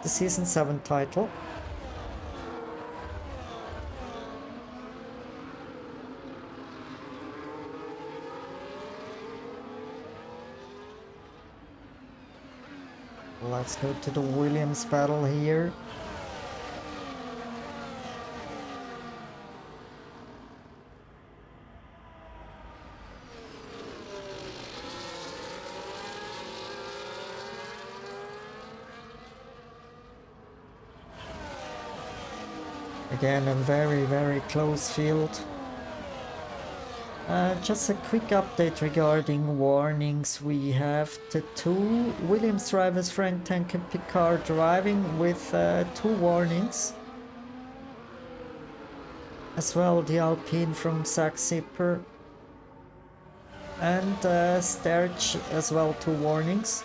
the season 7 title. Let's go to the Williams battle here. Again, a very close field. Just a quick update regarding warnings. We have the 2 Williams drivers, Frank Tank and Picard, driving with 2 warnings. As well the Alpine from Zipper and Sterch as well, 2 warnings.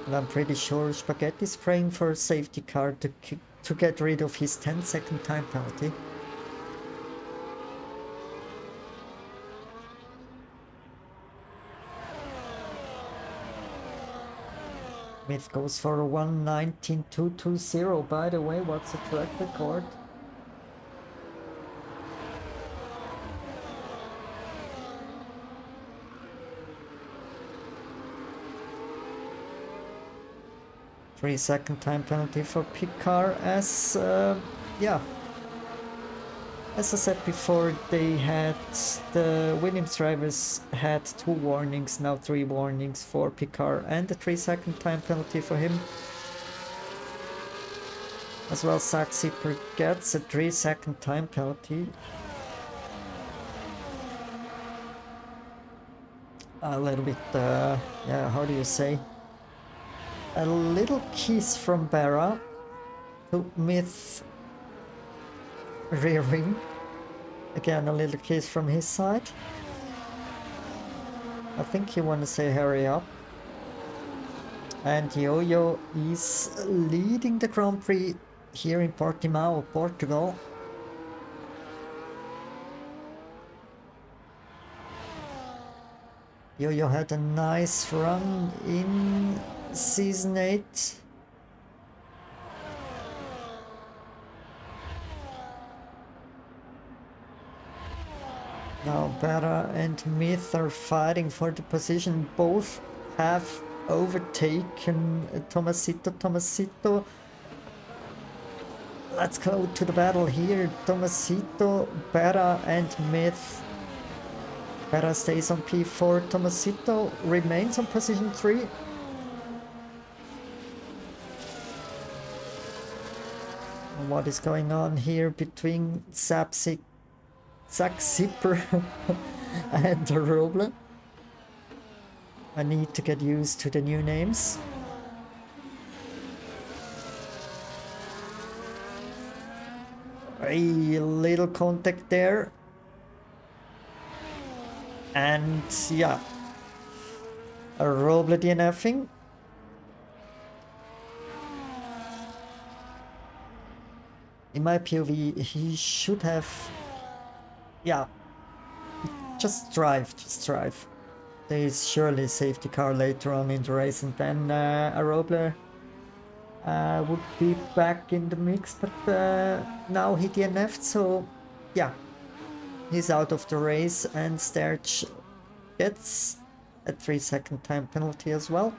And I'm pretty sure Spaghet is praying for a safety car to get rid of his 10-second time penalty. Smith goes for a 1:19.220. By the way, what's the track record? 3-second time penalty for Picard as, yeah. As I said before, the Williams drivers had 2 warnings, now 3 warnings for Picard, and a 3-second time penalty for him. As well, Zach Zipper gets a 3-second time penalty. A little bit, yeah, how do you say? A little kiss from Barra to Myth rear wing. Again, a little kiss from his side. I think he wanna say hurry up. And Yo-Yo is leading the Grand Prix here in Portimao, Portugal. Yo-Yo had a nice run in Season 8. Now Berra and Myth are fighting for the position. Both have overtaken Tomasito. Let's go to the battle here. Tomasito, Berra and Myth. Berra stays on P4. Tomasito remains on position 3. What is going on here between Zach Zipper and Roble? I need to get used to the new names. A little contact there. And yeah, a Roble DNFing. In my POV, he should have, yeah, just drive. There is surely a safety car later on in the race, and then a Roble would be back in the mix, but now he DNF'd, so yeah, he's out of the race, and Sterch gets a 3-second time penalty as well.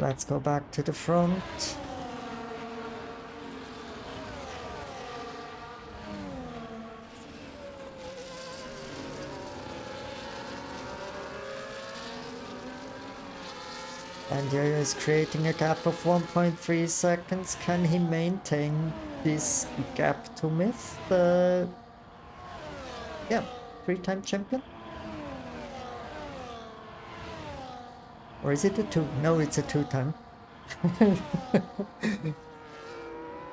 Let's go back to the front. And Yo-Yo is creating a gap of 1.3 seconds. Can he maintain this gap to Myth? Yeah, 3-time champion? Or is it a 2? No, it's a 2-time.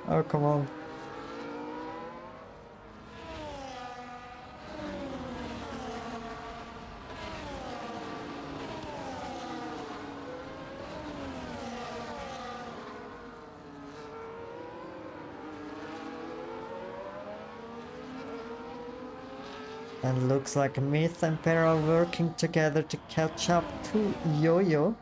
Oh, come on. And looks like Myth and Pera are working together to catch up to Yo-Yo.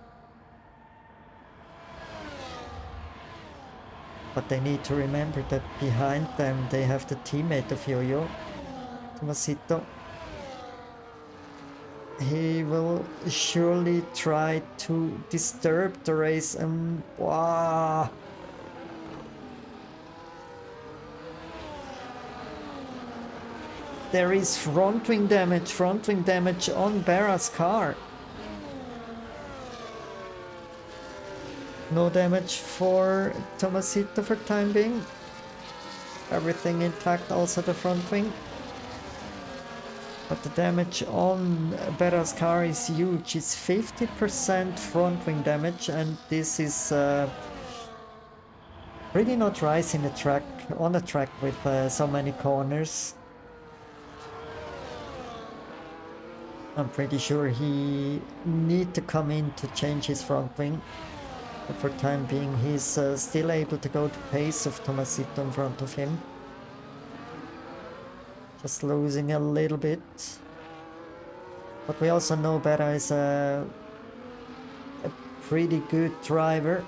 But they need to remember that behind them they have the teammate of Yo-Yo, Tomasito. He will surely try to disturb the race, and wow. There is front wing damage on Berra's car. No damage for Tomasito for time being. Everything intact, also the front wing. But the damage on Berra's car is huge. It's 50% front wing damage, and this is really not right in on a track with so many corners. I'm pretty sure he need to come in to change his front wing. But for time being, he's still able to go the pace of Tomasito in front of him. Just losing a little bit. But we also know Berra is a pretty good driver.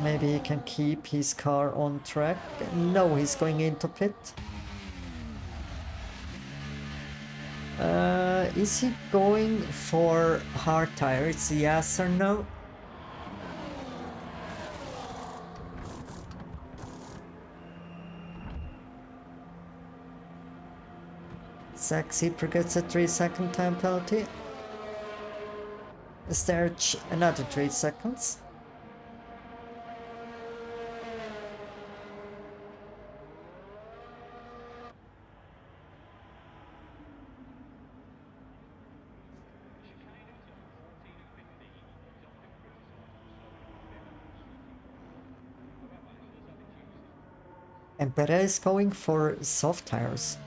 Maybe he can keep his car on track. No, he's going into pit. Is he going for hard tires? Yes or no? Zipper gets a 3-second time penalty. Is there another 3 seconds? And Perez is going for soft tires.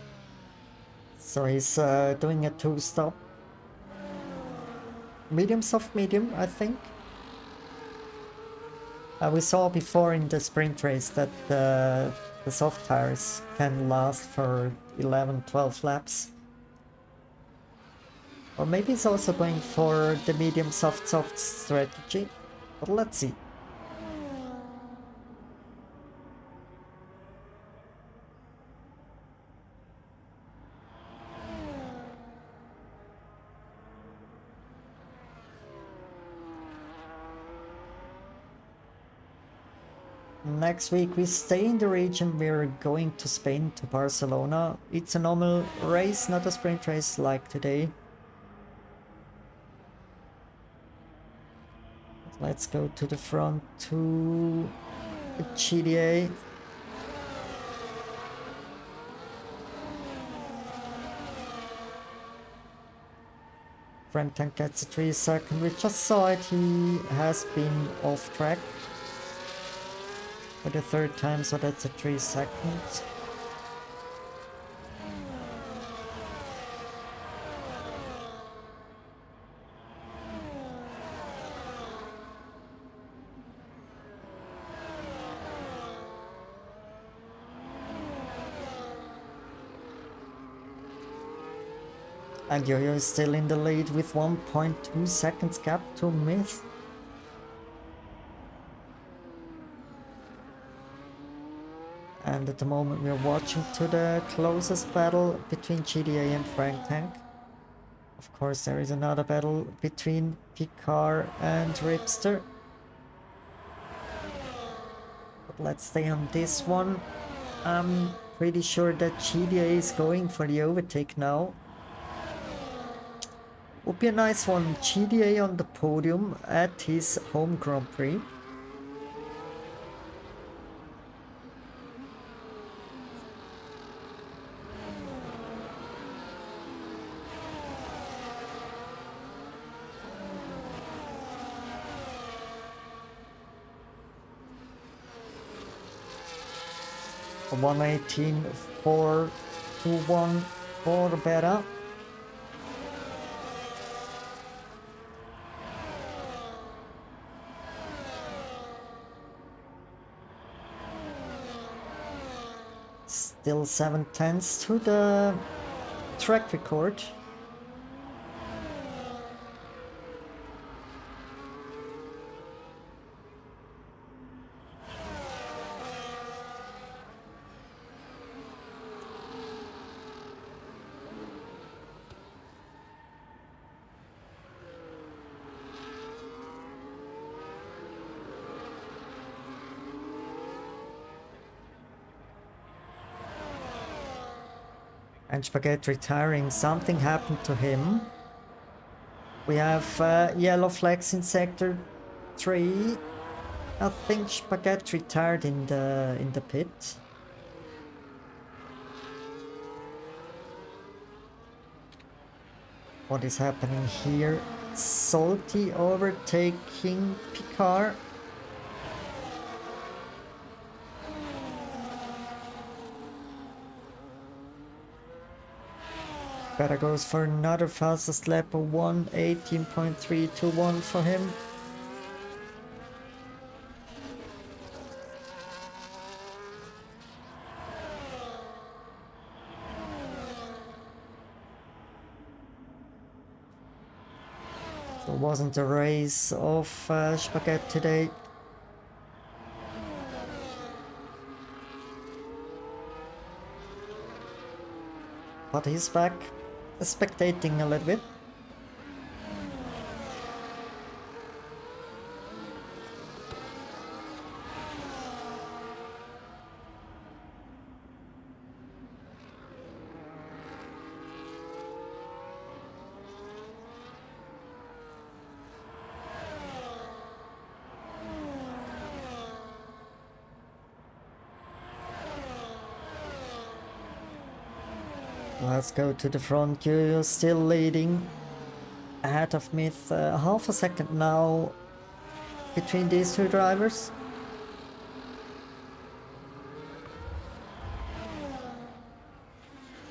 So he's doing a 2-stop. Medium, soft, medium, I think. We saw before in the sprint race that the soft tires can last for 11-12 laps. Or maybe he's also going for the medium, soft, soft strategy. But let's see. Next week we stay in the region, we're going to Spain, to Barcelona. It's a normal race, not a sprint race like today. Let's go to the front to GDA. Frank Tank gets a 3-second, we just saw it, he has been off track for the 3rd time, so that's a 3 seconds. And Yo-Yo is still in the lead with 1.2 seconds gap to Myth. And at the moment we're watching to the closest battle between GDA and Frank Tank. Of course there is another battle between Picard and Ripster. But let's stay on this one. I'm pretty sure that GDA is going for the overtake now. Would be a nice one, GDA on the podium at his home Grand Prix. A 1:18.421 for better. Still 7/10 to the track record. And Spaghet retiring, something happened to him. We have yellow flags in sector 3. I think Spaghet retired in the pit. What is happening here? Zsolti overtaking Picard. Better goes for another fastest lap of 1:18.321 for him. So it wasn't a race of Spaghet today. but he's back spectating a little bit. Let's go to the front. You're still leading ahead of Myth. Half a second now between these two drivers.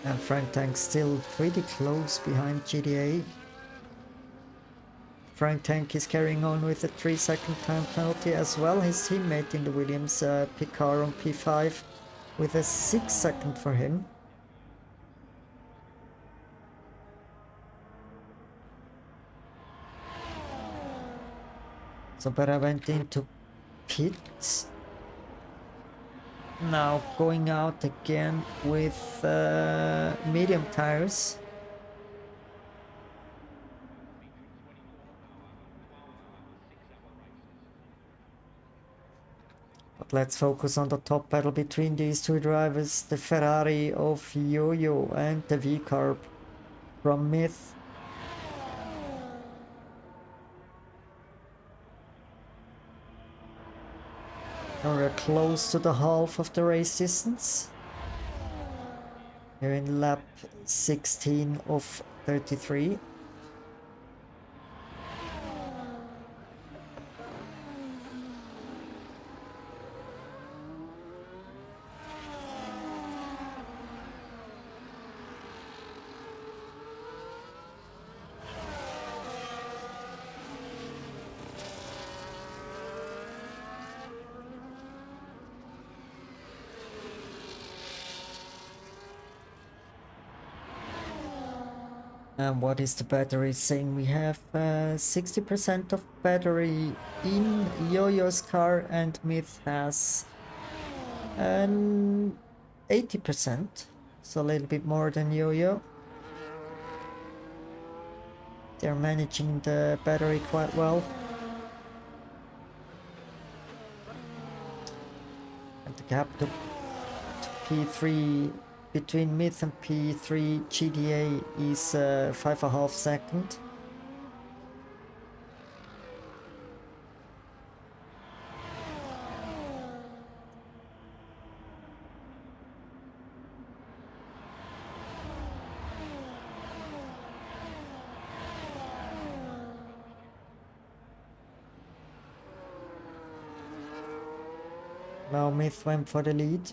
And Frank Tank still pretty close behind GDA. Frank Tank is carrying on with a 3-second time penalty as well. His teammate in the Williams, Picard on P5, with a 6-second for him. So but I went into pits. Now going out again with medium tires. But let's focus on the top battle between these two drivers, the Ferrari of Yo-Yo and the V-Carb from Myth. Now we're close to the half of the race distance. We're in lap 16 of 33. And what is the battery saying? We have 60% of battery in Yo-Yo's car, and Myth has 80%, so a little bit more than Yo-Yo. They're managing the battery quite well. And the gap to P3 between Myth and P3 GDA is 5.5 seconds. Now Myth went for the lead.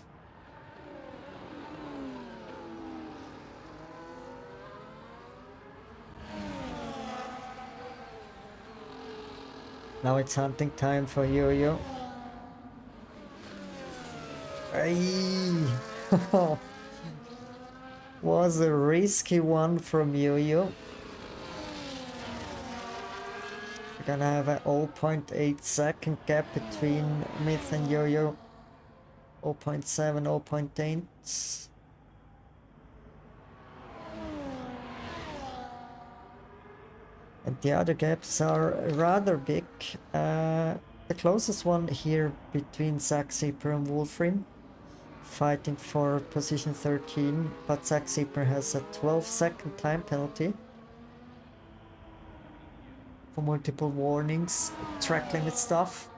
Now it's hunting time for Yo-Yo. Was a risky one from Yo-Yo. We're gonna have a 0.8 second gap between Myth and Yo-Yo. 0.7, 0.8. And the other gaps are rather big. The closest one here between Zack Zipper and Wolfrim, fighting for position 13, but Zack Zipper has a 12-second time penalty for multiple warnings, track limit stuff.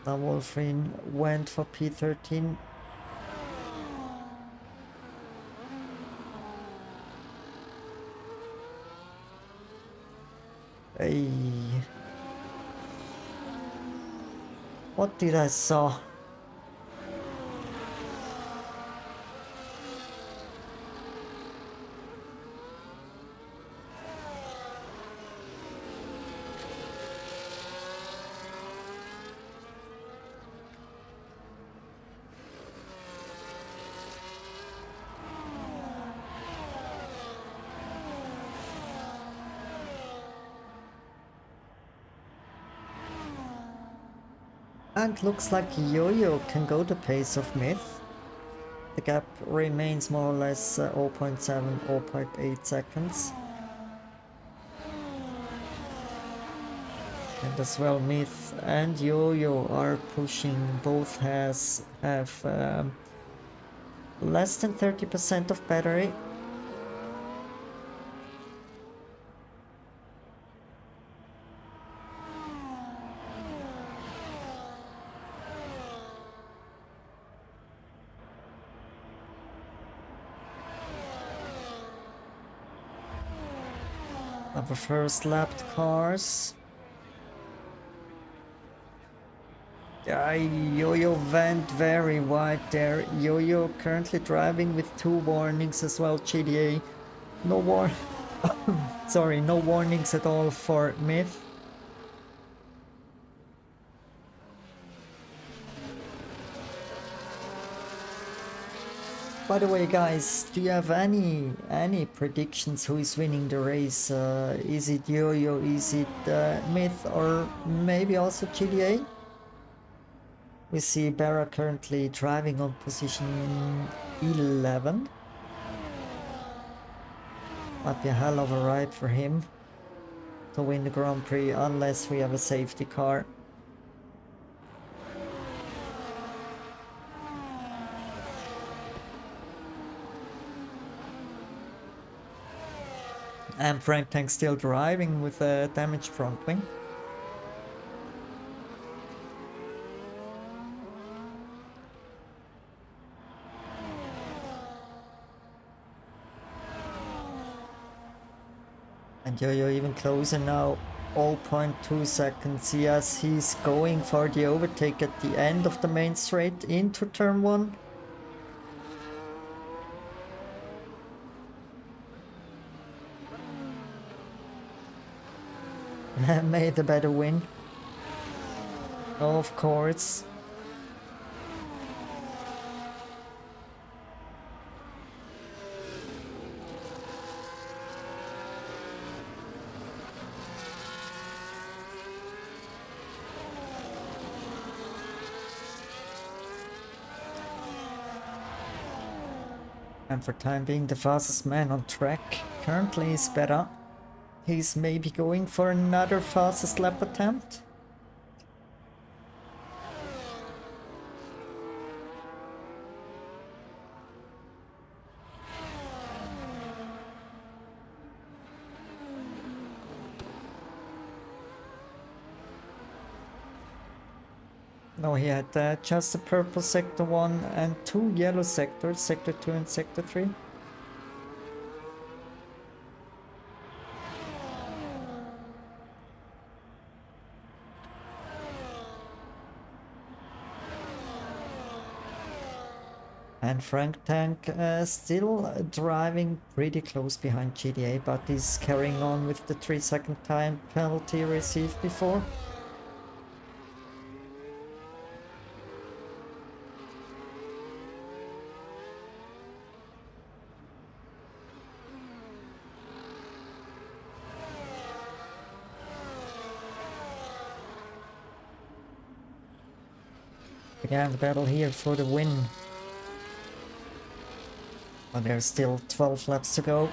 Now Wolfrim went for P13. Hey. What did I saw? And looks like Yo-Yo can go the pace of Myth. The gap remains more or less 0.7, 0.8 seconds. And as well, Myth and Yo-Yo are pushing. Both have less than 30% of battery. Our first lapped cars. Yo-Yo went very wide there. Yo-Yo currently driving with 2 warnings as well. GDA, no sorry, no warnings at all for Myth. By the way, guys, do you have any predictions who is winning the race? Is it Yo-Yo, is it Myth, or maybe also GDA? We see Barra currently driving on position 11. Might be a hell of a ride for him to win the Grand Prix unless we have a safety car. And Frank Tank still driving with a damaged front wing. And Yo-Yo even closer now, 0.2 seconds. Yes, he's going for the overtake at the end of the main straight into turn 1. May the better win. Of course. And for time being, the fastest man on track currently is better. He's maybe going for another fastest lap attempt. No, he had just a purple sector 1 and 2 yellow sectors, sector 2 and sector 3. And Frank Tank still driving pretty close behind GDA, but is carrying on with the 3-second time penalty received before. Again, the battle here for the win. But there's still 12 laps to go.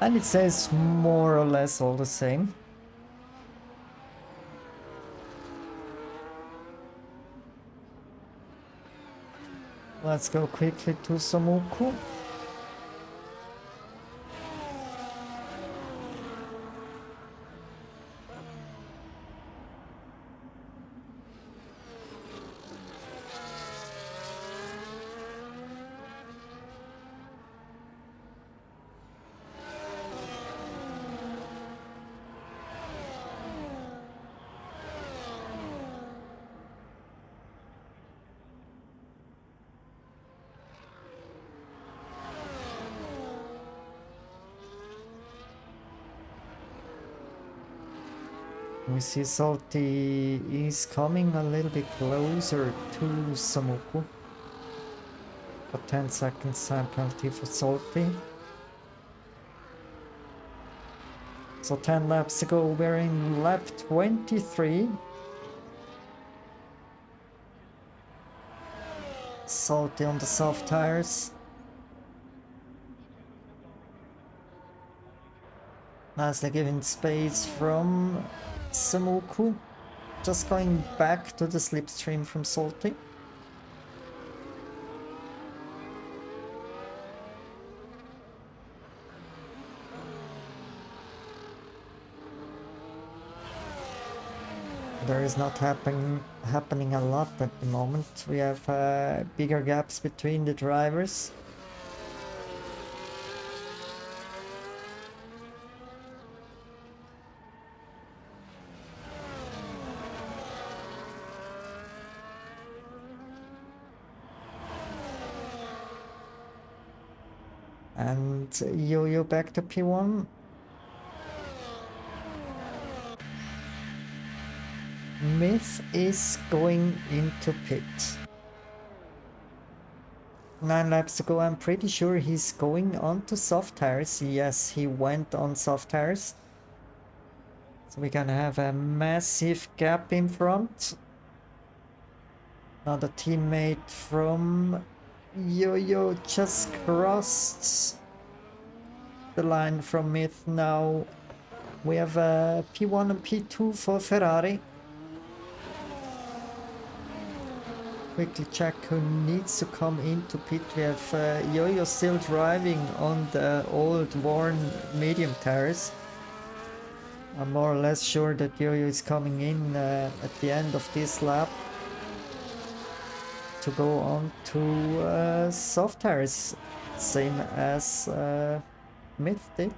And it says more or less all the same. Let's go quickly to Samuku. We see Zsolti is coming a little bit closer to Samuku. A 10 seconds time penalty for Zsolti. So 10 laps to go, we're in lap 23. Zsolti on the soft tires. Nicely given space from Samuku. Just going back to the slipstream from Zsolti. There is not happening a lot at the moment. We have bigger gaps between the drivers. And Yo-Yo back to P1. Myth is going into pit. 9 laps to go. I'm pretty sure he's going on to soft tires. Yes, he went on soft tires. So we're gonna have a massive gap in front. Another teammate from Yo-Yo just crossed the line from Myth now. We have P1 and P2 for Ferrari. Quickly check who needs to come into pit. We have Yo-Yo still driving on the old worn medium tires. I'm more or less sure that Yo-Yo is coming in at the end of this lap to go on to soft tires, same as Myth did.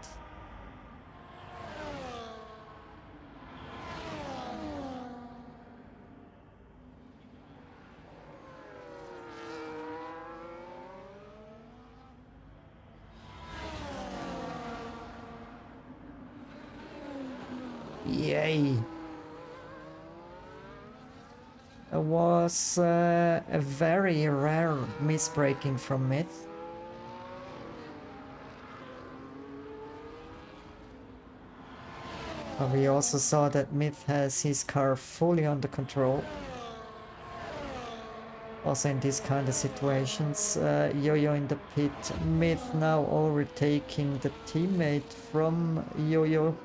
Yay! It was a very rare misbraking from Myth. But we also saw that Myth has his car fully under control. Also in these kind of situations, Yo-Yo in the pit, Myth now overtaking the teammate from Yo-Yo.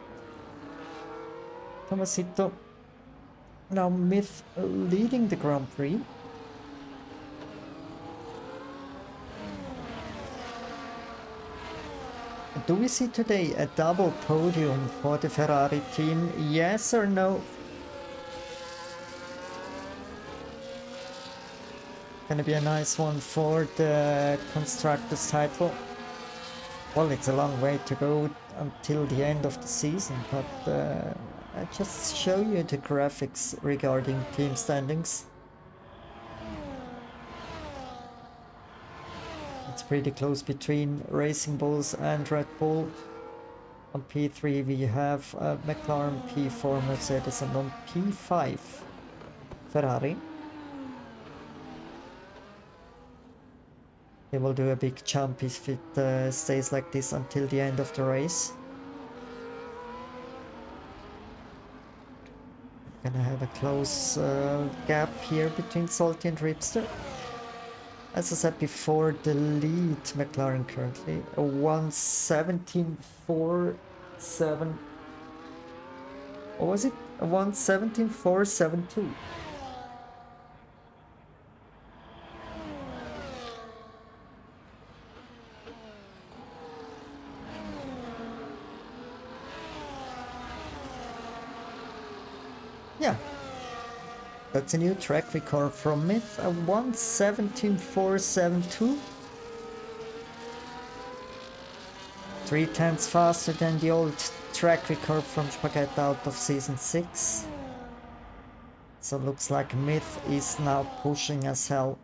Tomasito. Now Myth leading the Grand Prix. Do we see today a double podium for the Ferrari team? Yes or no? Gonna be a nice one for the Constructors title. Well, it's a long way to go until the end of the season, but I just show you the graphics regarding team standings. It's pretty close between Racing Bulls and Red Bull. On P3 we have McLaren, P4 Mercedes, and on P5 Ferrari. They will do a big jump if it stays like this until the end of the race. Gonna have a close gap here between Zsolti and Ripster. As I said before, the lead McLaren currently a 1:17.47. What was it? A 1:17.472. Yeah. That's a new track record from Myth, a 1:17.472. 3/10 faster than the old track record from Spaghet out of season 6. So looks like Myth is now pushing as hell.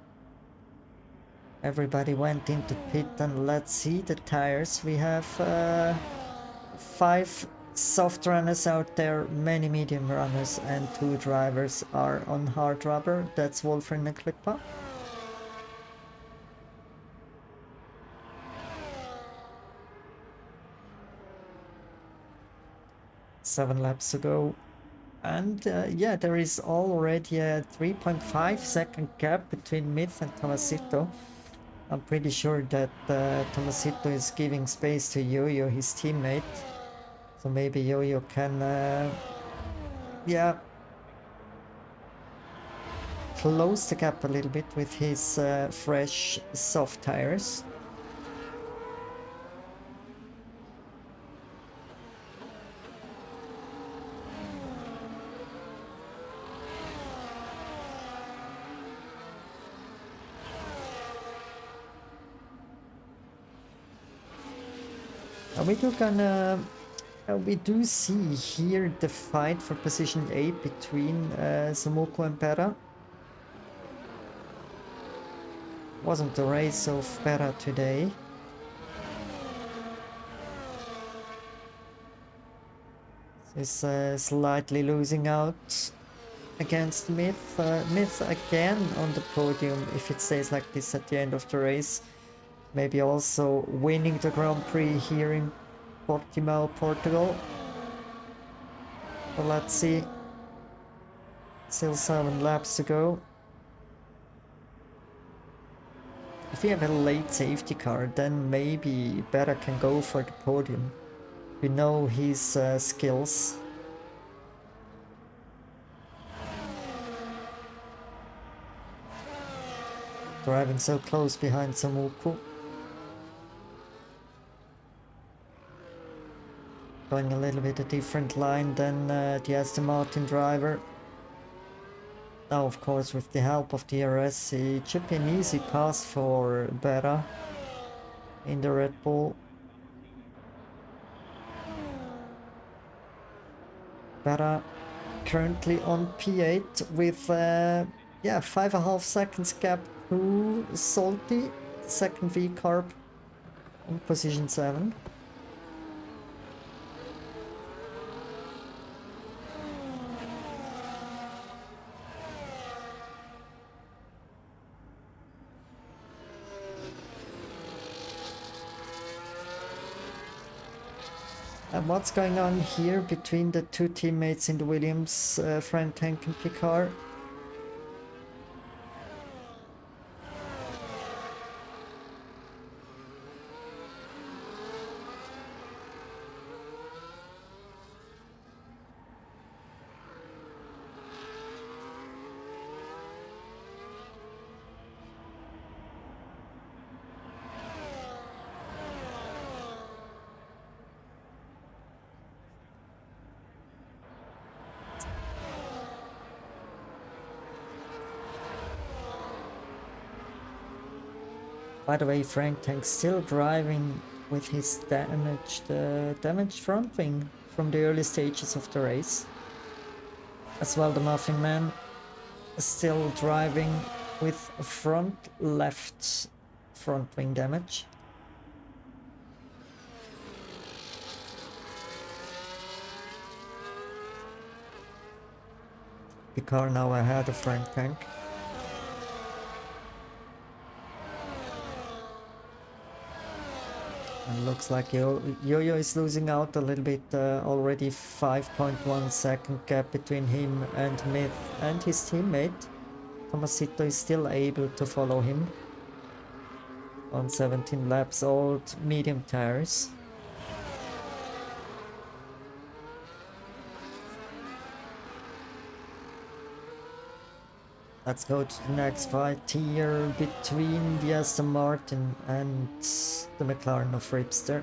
Everybody went into pit and let's see the tires. We have 5 soft runners out there, many medium runners, and 2 drivers are on hard rubber. That's Wolfram and Klippa. 7 laps to go. And yeah, there is already a 3.5 second gap between Myth and Tomasito. I'm pretty sure that Tomasito is giving space to Yo-Yo, his teammate. So maybe Yo-Yo can, yeah, close the gap a little bit with his fresh soft tires. We do see here the fight for position 8 between Samuko and Pera. Wasn't the race of Pera today. He's slightly losing out against Myth. Myth again on the podium if it stays like this at the end of the race. Maybe also winning the Grand Prix here in Portimao, Portugal. But let's see. Still 7 laps to go. If we have a late safety car, then maybe Berra can go for the podium. We know his skills. Driving so close behind Samuku. Going a little bit a different line than the Aston Martin driver. Now of course with the help of the DRS it should be an easy pass for Berra in the Red Bull. Berra currently on P8 with yeah, 5.5 seconds gap to Zsolti, second V-Carb in position 7. And what's going on here between the two teammates in the Williams, Frank Tank and Picard? By the way, Frank Tank's still driving with his damaged front wing from the early stages of the race. As well, the Muffin Man is still driving with a front left front wing damage. Picard now ahead of Frank Tank. And looks like Yo-Yo is losing out a little bit, already 5.1 second gap between him and Myth and his teammate. Tomasito is still able to follow him. on 17 laps, old medium tires. Let's go to the next fight here between the Aston Martin and the McLaren of Ripster.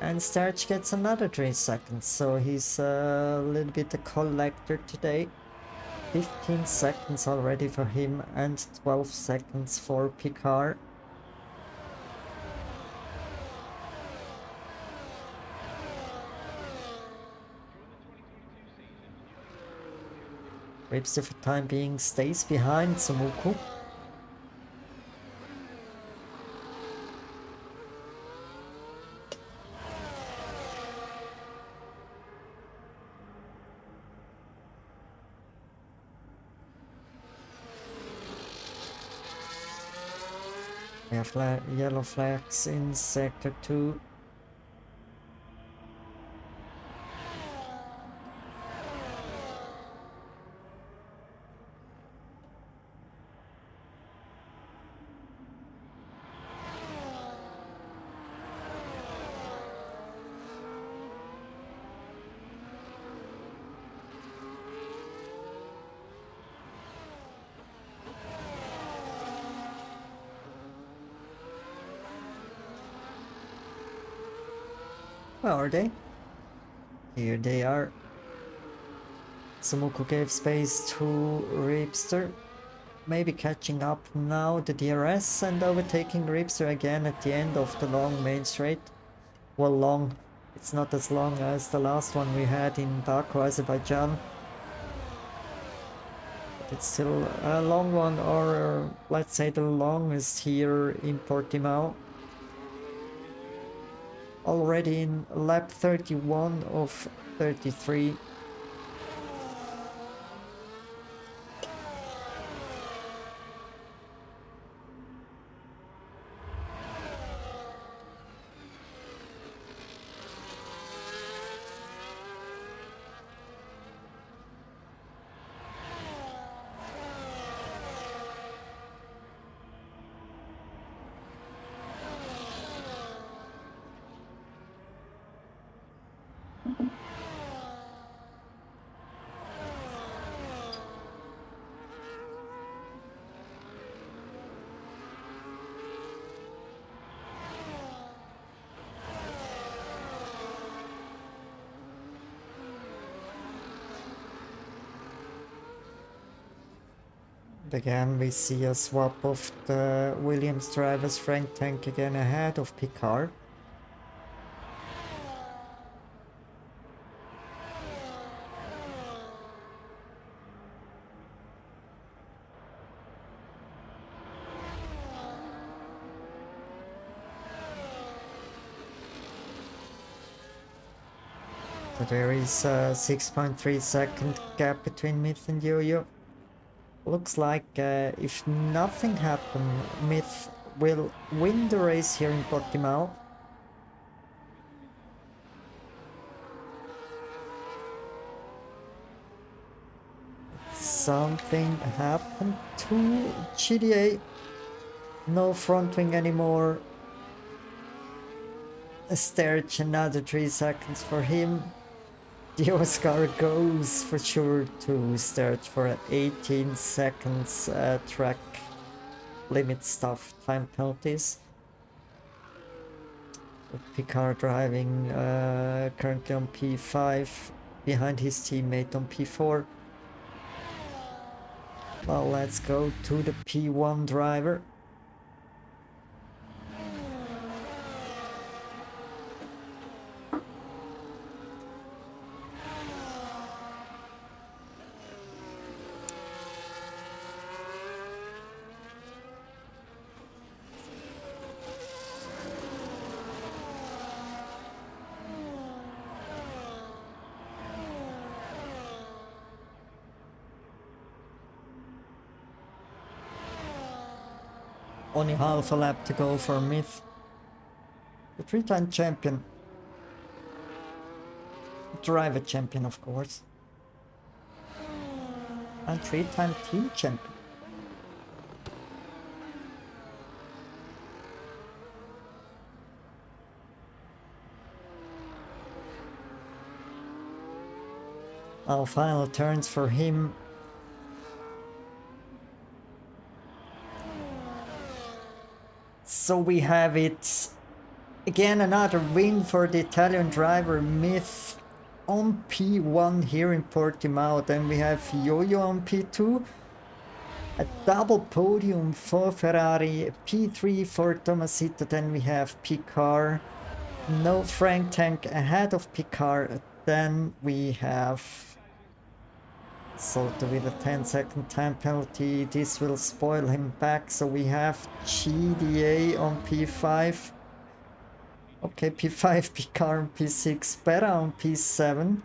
And Starch gets another 3 seconds, so he's a little bit a collector today. 15 seconds already for him and 12 seconds for Picard. Ripster for time being stays behind Sumuku. We have yellow flags in sector 2. Where are they? Here they are. Sumuku gave space to Ripster. Maybe catching up now the DRS and overtaking Ripster again at the end of the long main straight. Well, long. It's not as long as the last one we had in Baku, Azerbaijan. But it's still a long one, or let's say the longest here in Portimao. Already in lap 31 of 33. Again, we see a swap of the Williams drivers, Frank Tank again ahead of Picard. So there is a 6.3 second gap between Myth and Yo-Yo. Looks like if nothing happens, Myth will win the race here in Portimao. Something happened to GDA. No front wing anymore. Sterch, another 3 seconds for him. The Oscar goes for sure to Sterch for 18 seconds track limit stuff, time penalties. Picard driving currently on P5 behind his teammate on P4. Well, let's go to the P1 driver. Only half a lap to go for Myth. The 3-time champion. Driver champion, of course. And 3-time team champion. Our final turns for him. So we have it again, another win for the Italian driver Myth on P1 here in Portimao. Then we have Yo-Yo on P2. A double podium for Ferrari, P3 for Tomasito. Then we have Picard. No Frank Tank ahead of Picard. Then we have Zsolti with a 10-second time penalty. This will spoil him back. So we have GDA on P5. Okay, P5, Picard on P6, Bera on P7.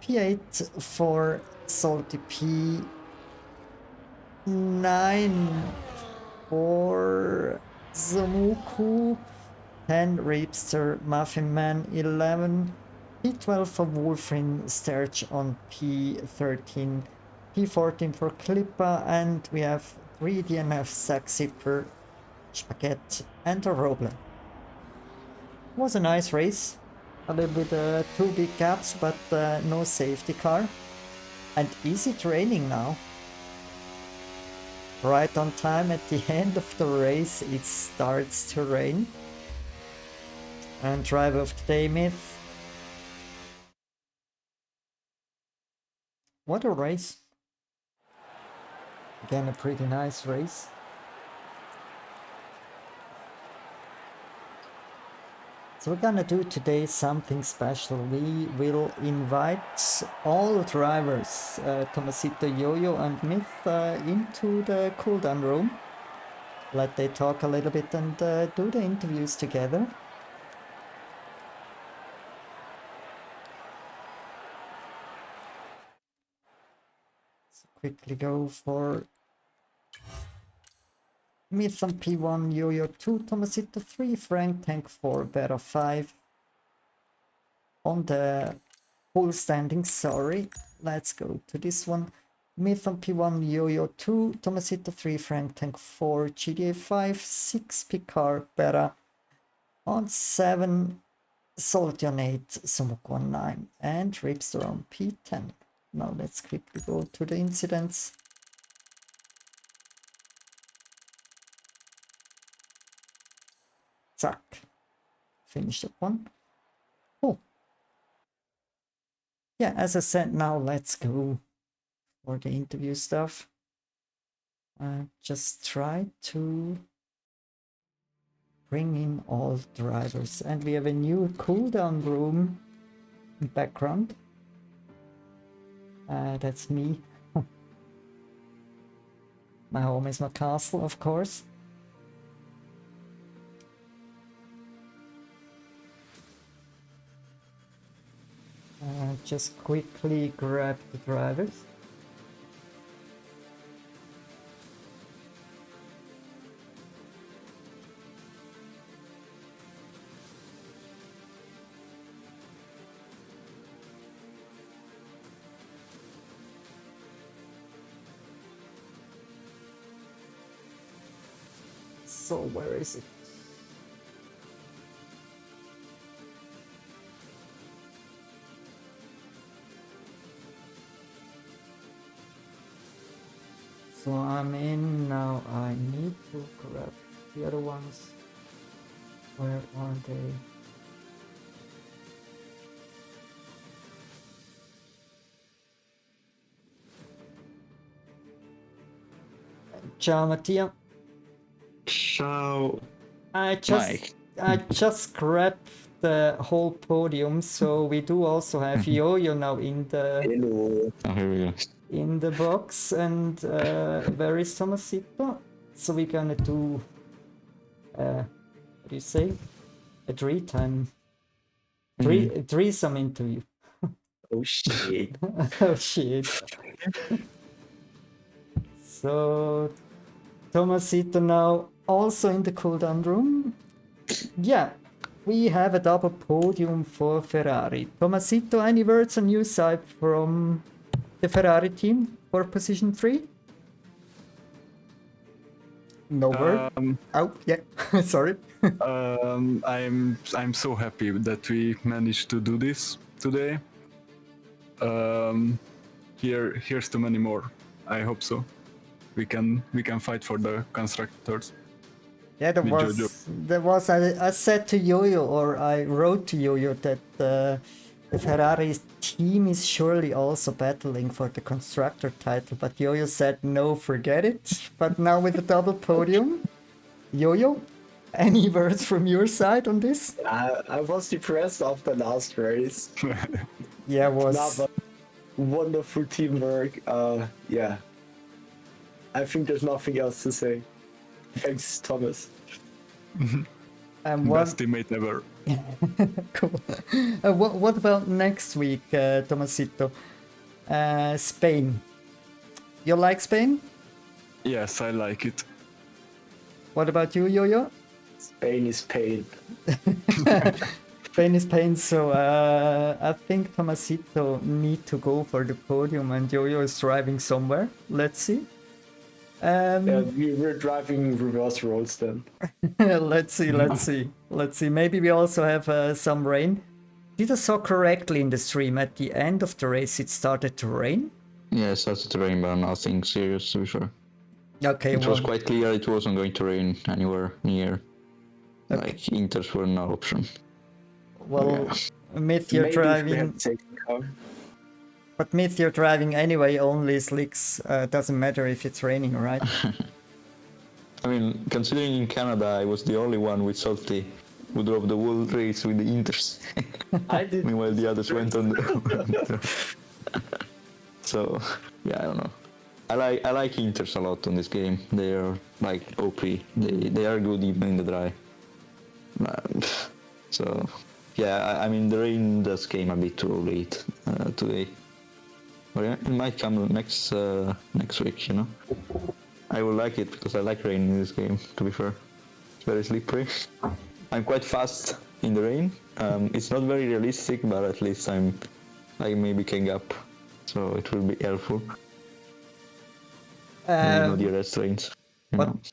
P8 for Zsolti, P9 for Zamuku. 10 Reapster, Muffin Man. 11 P12 for Wolfrin, Sterch on P13, P14 for Klippa, and we have 3 DNF, Sack-Zipper, Spaghet, and a Roble. Was a nice race, a little bit 2 big gaps, but no safety car, and easy training now. Right on time at the end of the race, it starts to rain. And driver of the day, Myth. What a race. Again, a pretty nice race. So we're gonna do today something special. We will invite all drivers, Tomasito, Yo-Yo and Myth, into the cooldown room. Let they talk a little bit and do the interviews together. Quickly go for Myth on P1, Yo-Yo 2, Tomasito 3, Frank Tank 4, Bera 5. On the full standing, sorry. Let's go to this one. Myth on P1, Yo-Yo 2, Tomasito 3, Frank Tank 4, GDA 5, 6, Picard, Bera. On 7, Zsolti on 8, Zamuku on 9, and Ripster on P10. Now let's quickly go to the incidents. Zack. Finish that one. Oh. Yeah, as I said, now let's go for the interview stuff. Just try to bring in all drivers. And we have a new cooldown room in background. That's me. My home is my castle, of course. Just quickly grab the drivers. So where is it? So I'm in now. I need to grab the other ones. Where are they? Ciao Mattia. Ciao, I Mike. just grabbed the whole podium, so we do also have Yo-Yo now in the Hello. Oh, here we go. in the box, and where is Tomasito? So we're gonna do what do you say? A threesome interview. Oh shit. Oh shit. So Tomasito now also in the cooldown room. Yeah, we have a double podium for Ferrari. Tomasito, any words on your side from the Ferrari team for position 3? No word. Oh, yeah. Sorry. I'm so happy that we managed to do this today. Here's to many more. I hope so. We can fight for the constructors. Yeah, there was I said to Yo-Yo, or I wrote to Yo-Yo that the Ferrari team is surely also battling for the constructor title, but Yo-Yo said no, forget it. But now with the double podium, Yo-Yo, any words from your side on this? I was depressed after last race. Yeah, was But wonderful teamwork. Yeah. I think there's nothing else to say. Thanks, Thomas. Best teammate ever. Cool. What about next week, Tomasito? Spain. You like Spain? Yes, I like it. What about you, Yo-Yo? Spain is pain. Spain is pain, so I think Tomasito need to go for the podium and Yo-Yo is driving somewhere. Let's see. Yeah, we were driving reverse roads then. Let's see. Maybe we also have some rain. Did I saw correctly in the stream at the end of the race it started to rain? Yeah, it started to rain, but nothing serious to be sure. Okay, It was quite clear it wasn't going to rain anywhere near. Okay. Like, Inters were no option. Well, Myth, you're driving. But Myth, you're driving anyway, only slicks. Doesn't matter if it's raining, right? I mean, considering in Canada I was the only one with Zsolti who drove the whole race with the Inters. I did. Meanwhile, the others went on the... So, yeah, I don't know. I like Inters a lot on this game. They are like OP. They are good even in the dry. So, yeah, I mean the rain just came a bit too late today. But yeah, it might come next week, you know. I will like it because I like rain in this game, to be fair. It's very slippery. I'm quite fast in the rain. It's not very realistic, but at least I maybe can up. So it will be helpful. The rest rains.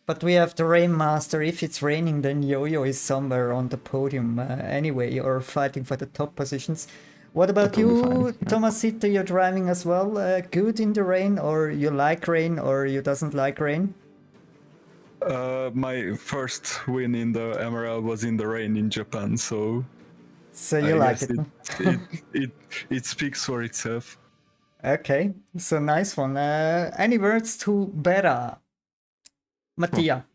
But we have the Rain Master. If it's raining, then Yo-Yo is somewhere on the podium anyway, or fighting for the top positions. What about you, Tomasito? You're driving as well. Good in the rain, or you like rain, or you doesn't like rain? My first win in the Emerald was in the rain in Japan, so. So you like it? It speaks for itself. Okay, so nice one. Any words to Bera? Mattia?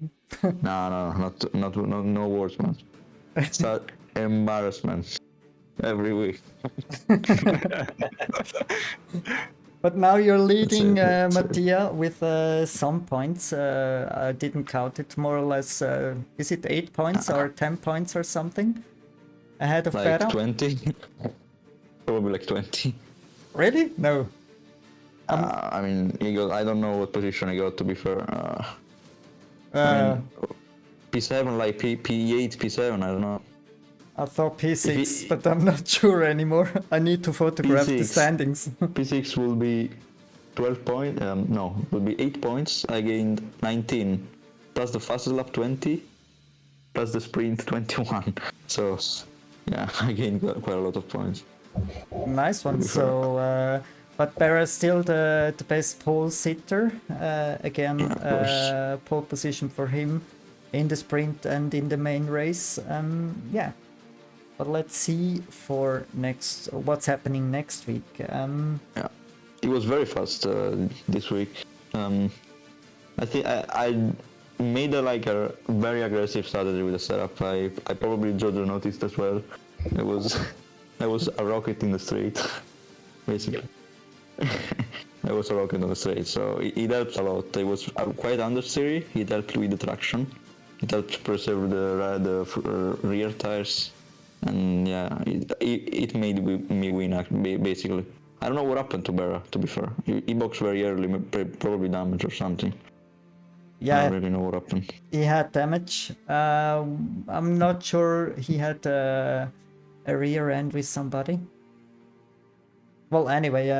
No words, man. It's an embarrassment every week. But now you're leading, Mattia, with some points. I didn't count it, more or less. Is it 8 points or 10 points or something? Ahead of like Bera? 20? Probably like 20. Really? No. I mean, I don't know what position he got, to be fair. P7, like P8, P7, I don't know. I thought P6, but I'm not sure anymore. I need to photograph P6. the standings. P6 will be 12 points. No, will be 8 points. I gained 19, plus the fastest lap 20, plus the sprint 21. So, yeah, I gained quite a lot of points. Nice one. So, but Bera's still the best pole sitter. Again, pole position for him in the sprint and in the main race. Yeah. But let's see for what's happening next week. Yeah, it was very fast this week. I think I made a very aggressive strategy with the setup. I probably Jojo noticed as well. I was a rocket in the straight, basically. I was a rocket on the straight, so it helped a lot. It was quite understeery. It helped with the traction. It helped preserve the rear tires. And yeah, it made me win, basically. I don't know what happened to Bera, to be fair. He boxed very early, probably damage or something. Yeah, I don't really know what happened. he had damage. I'm not sure he had a rear end with somebody. Well, anyway,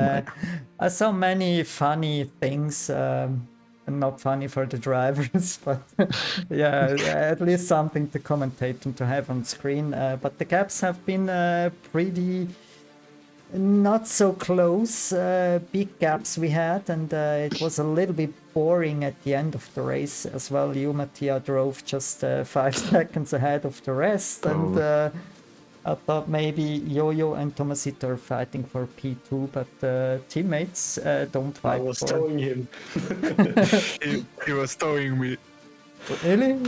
I saw many funny things. Not funny for the drivers, but yeah, at least something to commentate and to have on screen. But the gaps have been pretty not so close, big gaps we had, and it was a little bit boring at the end of the race as well. You, Mattia, drove just 5 seconds ahead of the rest, and I thought maybe Yo-Yo and Tomasito are fighting for P2, but teammates don't fight I was for... towing him. He was towing me. Really?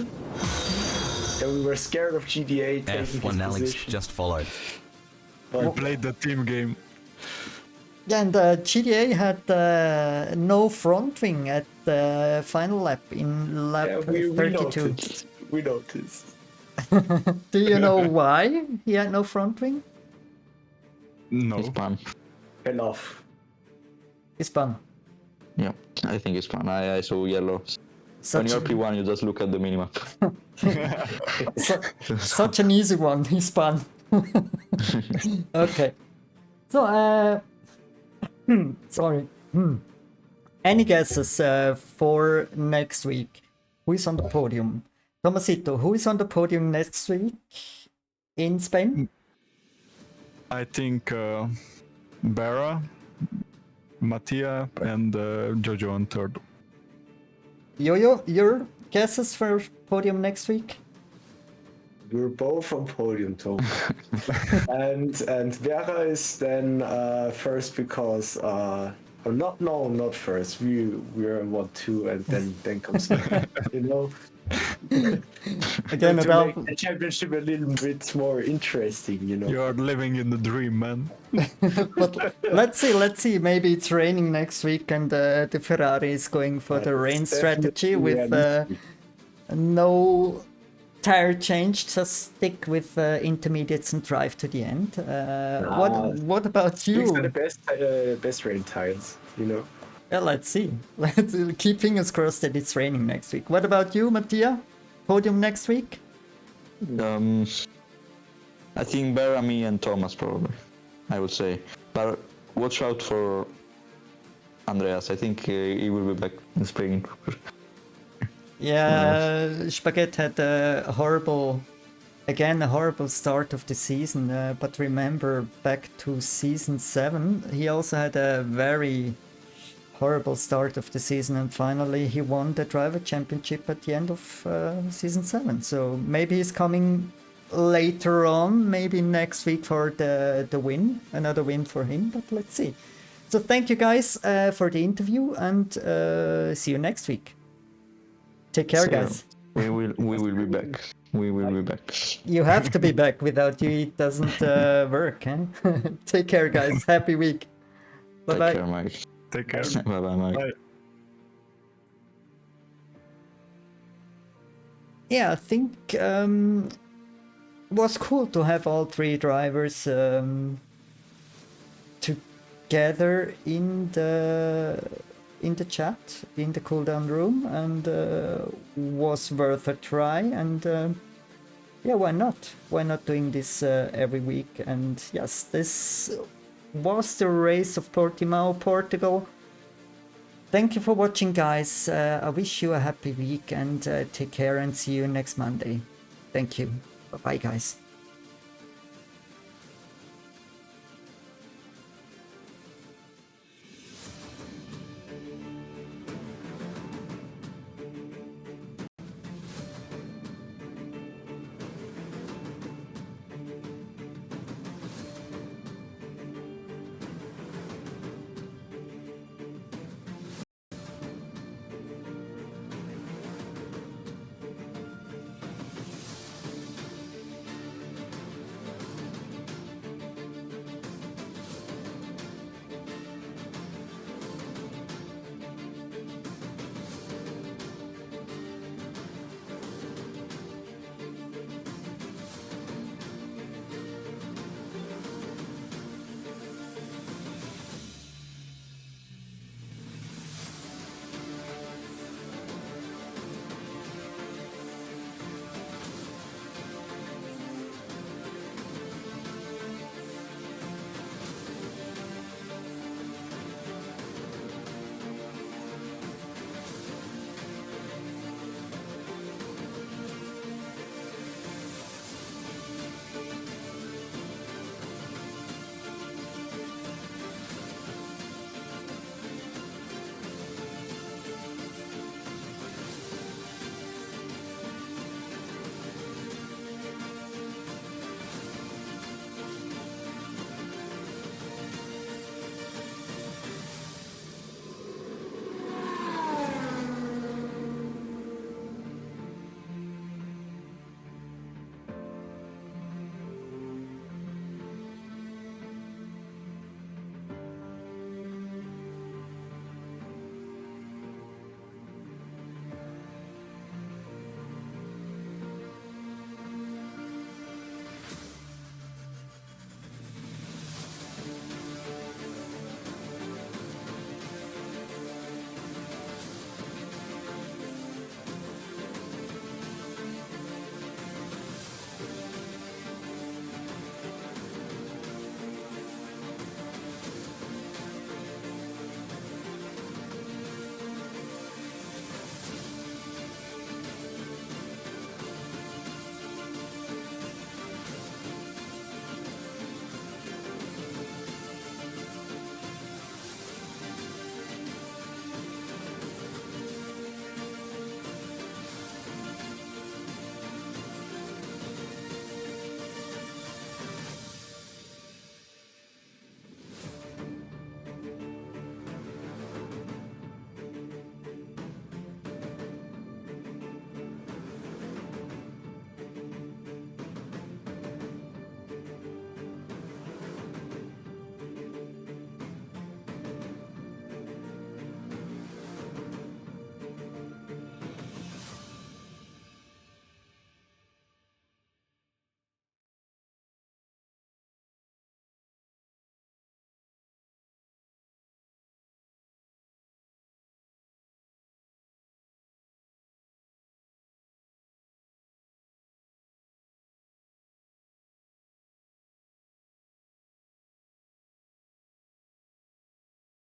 Yeah, we were scared of GDA taking his F1 Alex position. just followed. We But played the team game. Yeah, and GDA had no front wing at the final lap in lap yeah, we 32. noticed. We noticed. Do you know why he had no front wing? No. It's pan. Enough. It's fun. Yeah, I think it's pan. I saw yellow. When Such, you're P1, you just look at the minimap. such an easy one. He's fun. Okay. So, sorry. Any guesses for next week? Who is on the podium? Tomasito, who is on the podium next week in Spain? I think Barra, Mattia, and Jojo on third. Yo-Yo, your guesses for podium next week? We're both on podium, Tom. and Vera is then first because not first. We're in 1-2 and then comes you know. Again, to about make the championship a little bit more interesting, you know. You are living in the dream, man. but let's see. Maybe it's raining next week, and the Ferrari is going for the rain It's strategy definitely with realistic. no tire change. Just stick with intermediates and drive to the end. What about These are you? the best rain tires, you know. Yeah, let's see. Let's keep fingers crossed that it's raining next week. What about you, Mattia? Podium next week? I think Barra, me, and Thomas probably. I would say, but watch out for Andreas. I think he will be back in spring. Yeah, Spaghet had a horrible start of the season. But remember, back to season 7, he also had a very horrible start of the season, and finally he won the driver championship at the end of season 7. So maybe he's coming later on, maybe next week for the win, another win for him, but let's see. So thank you guys for the interview, and see you next week. Take care, guys. We will be back. We will be back. You have to be back. Without you it doesn't work, eh? Take care, guys. Happy week. Bye Take bye. care, Mike. Take care. Bye bye, Mike. Bye. Yeah, I think was cool to have all 3 drivers together in the chat, in the cooldown room, and was worth a try. And yeah, why not? Why not doing this every week? And yes, this was the race of Portimao, Portugal. Thank you for watching, guys. I wish you a happy week, and take care, and see you next Monday. Thank you. Bye-bye, guys.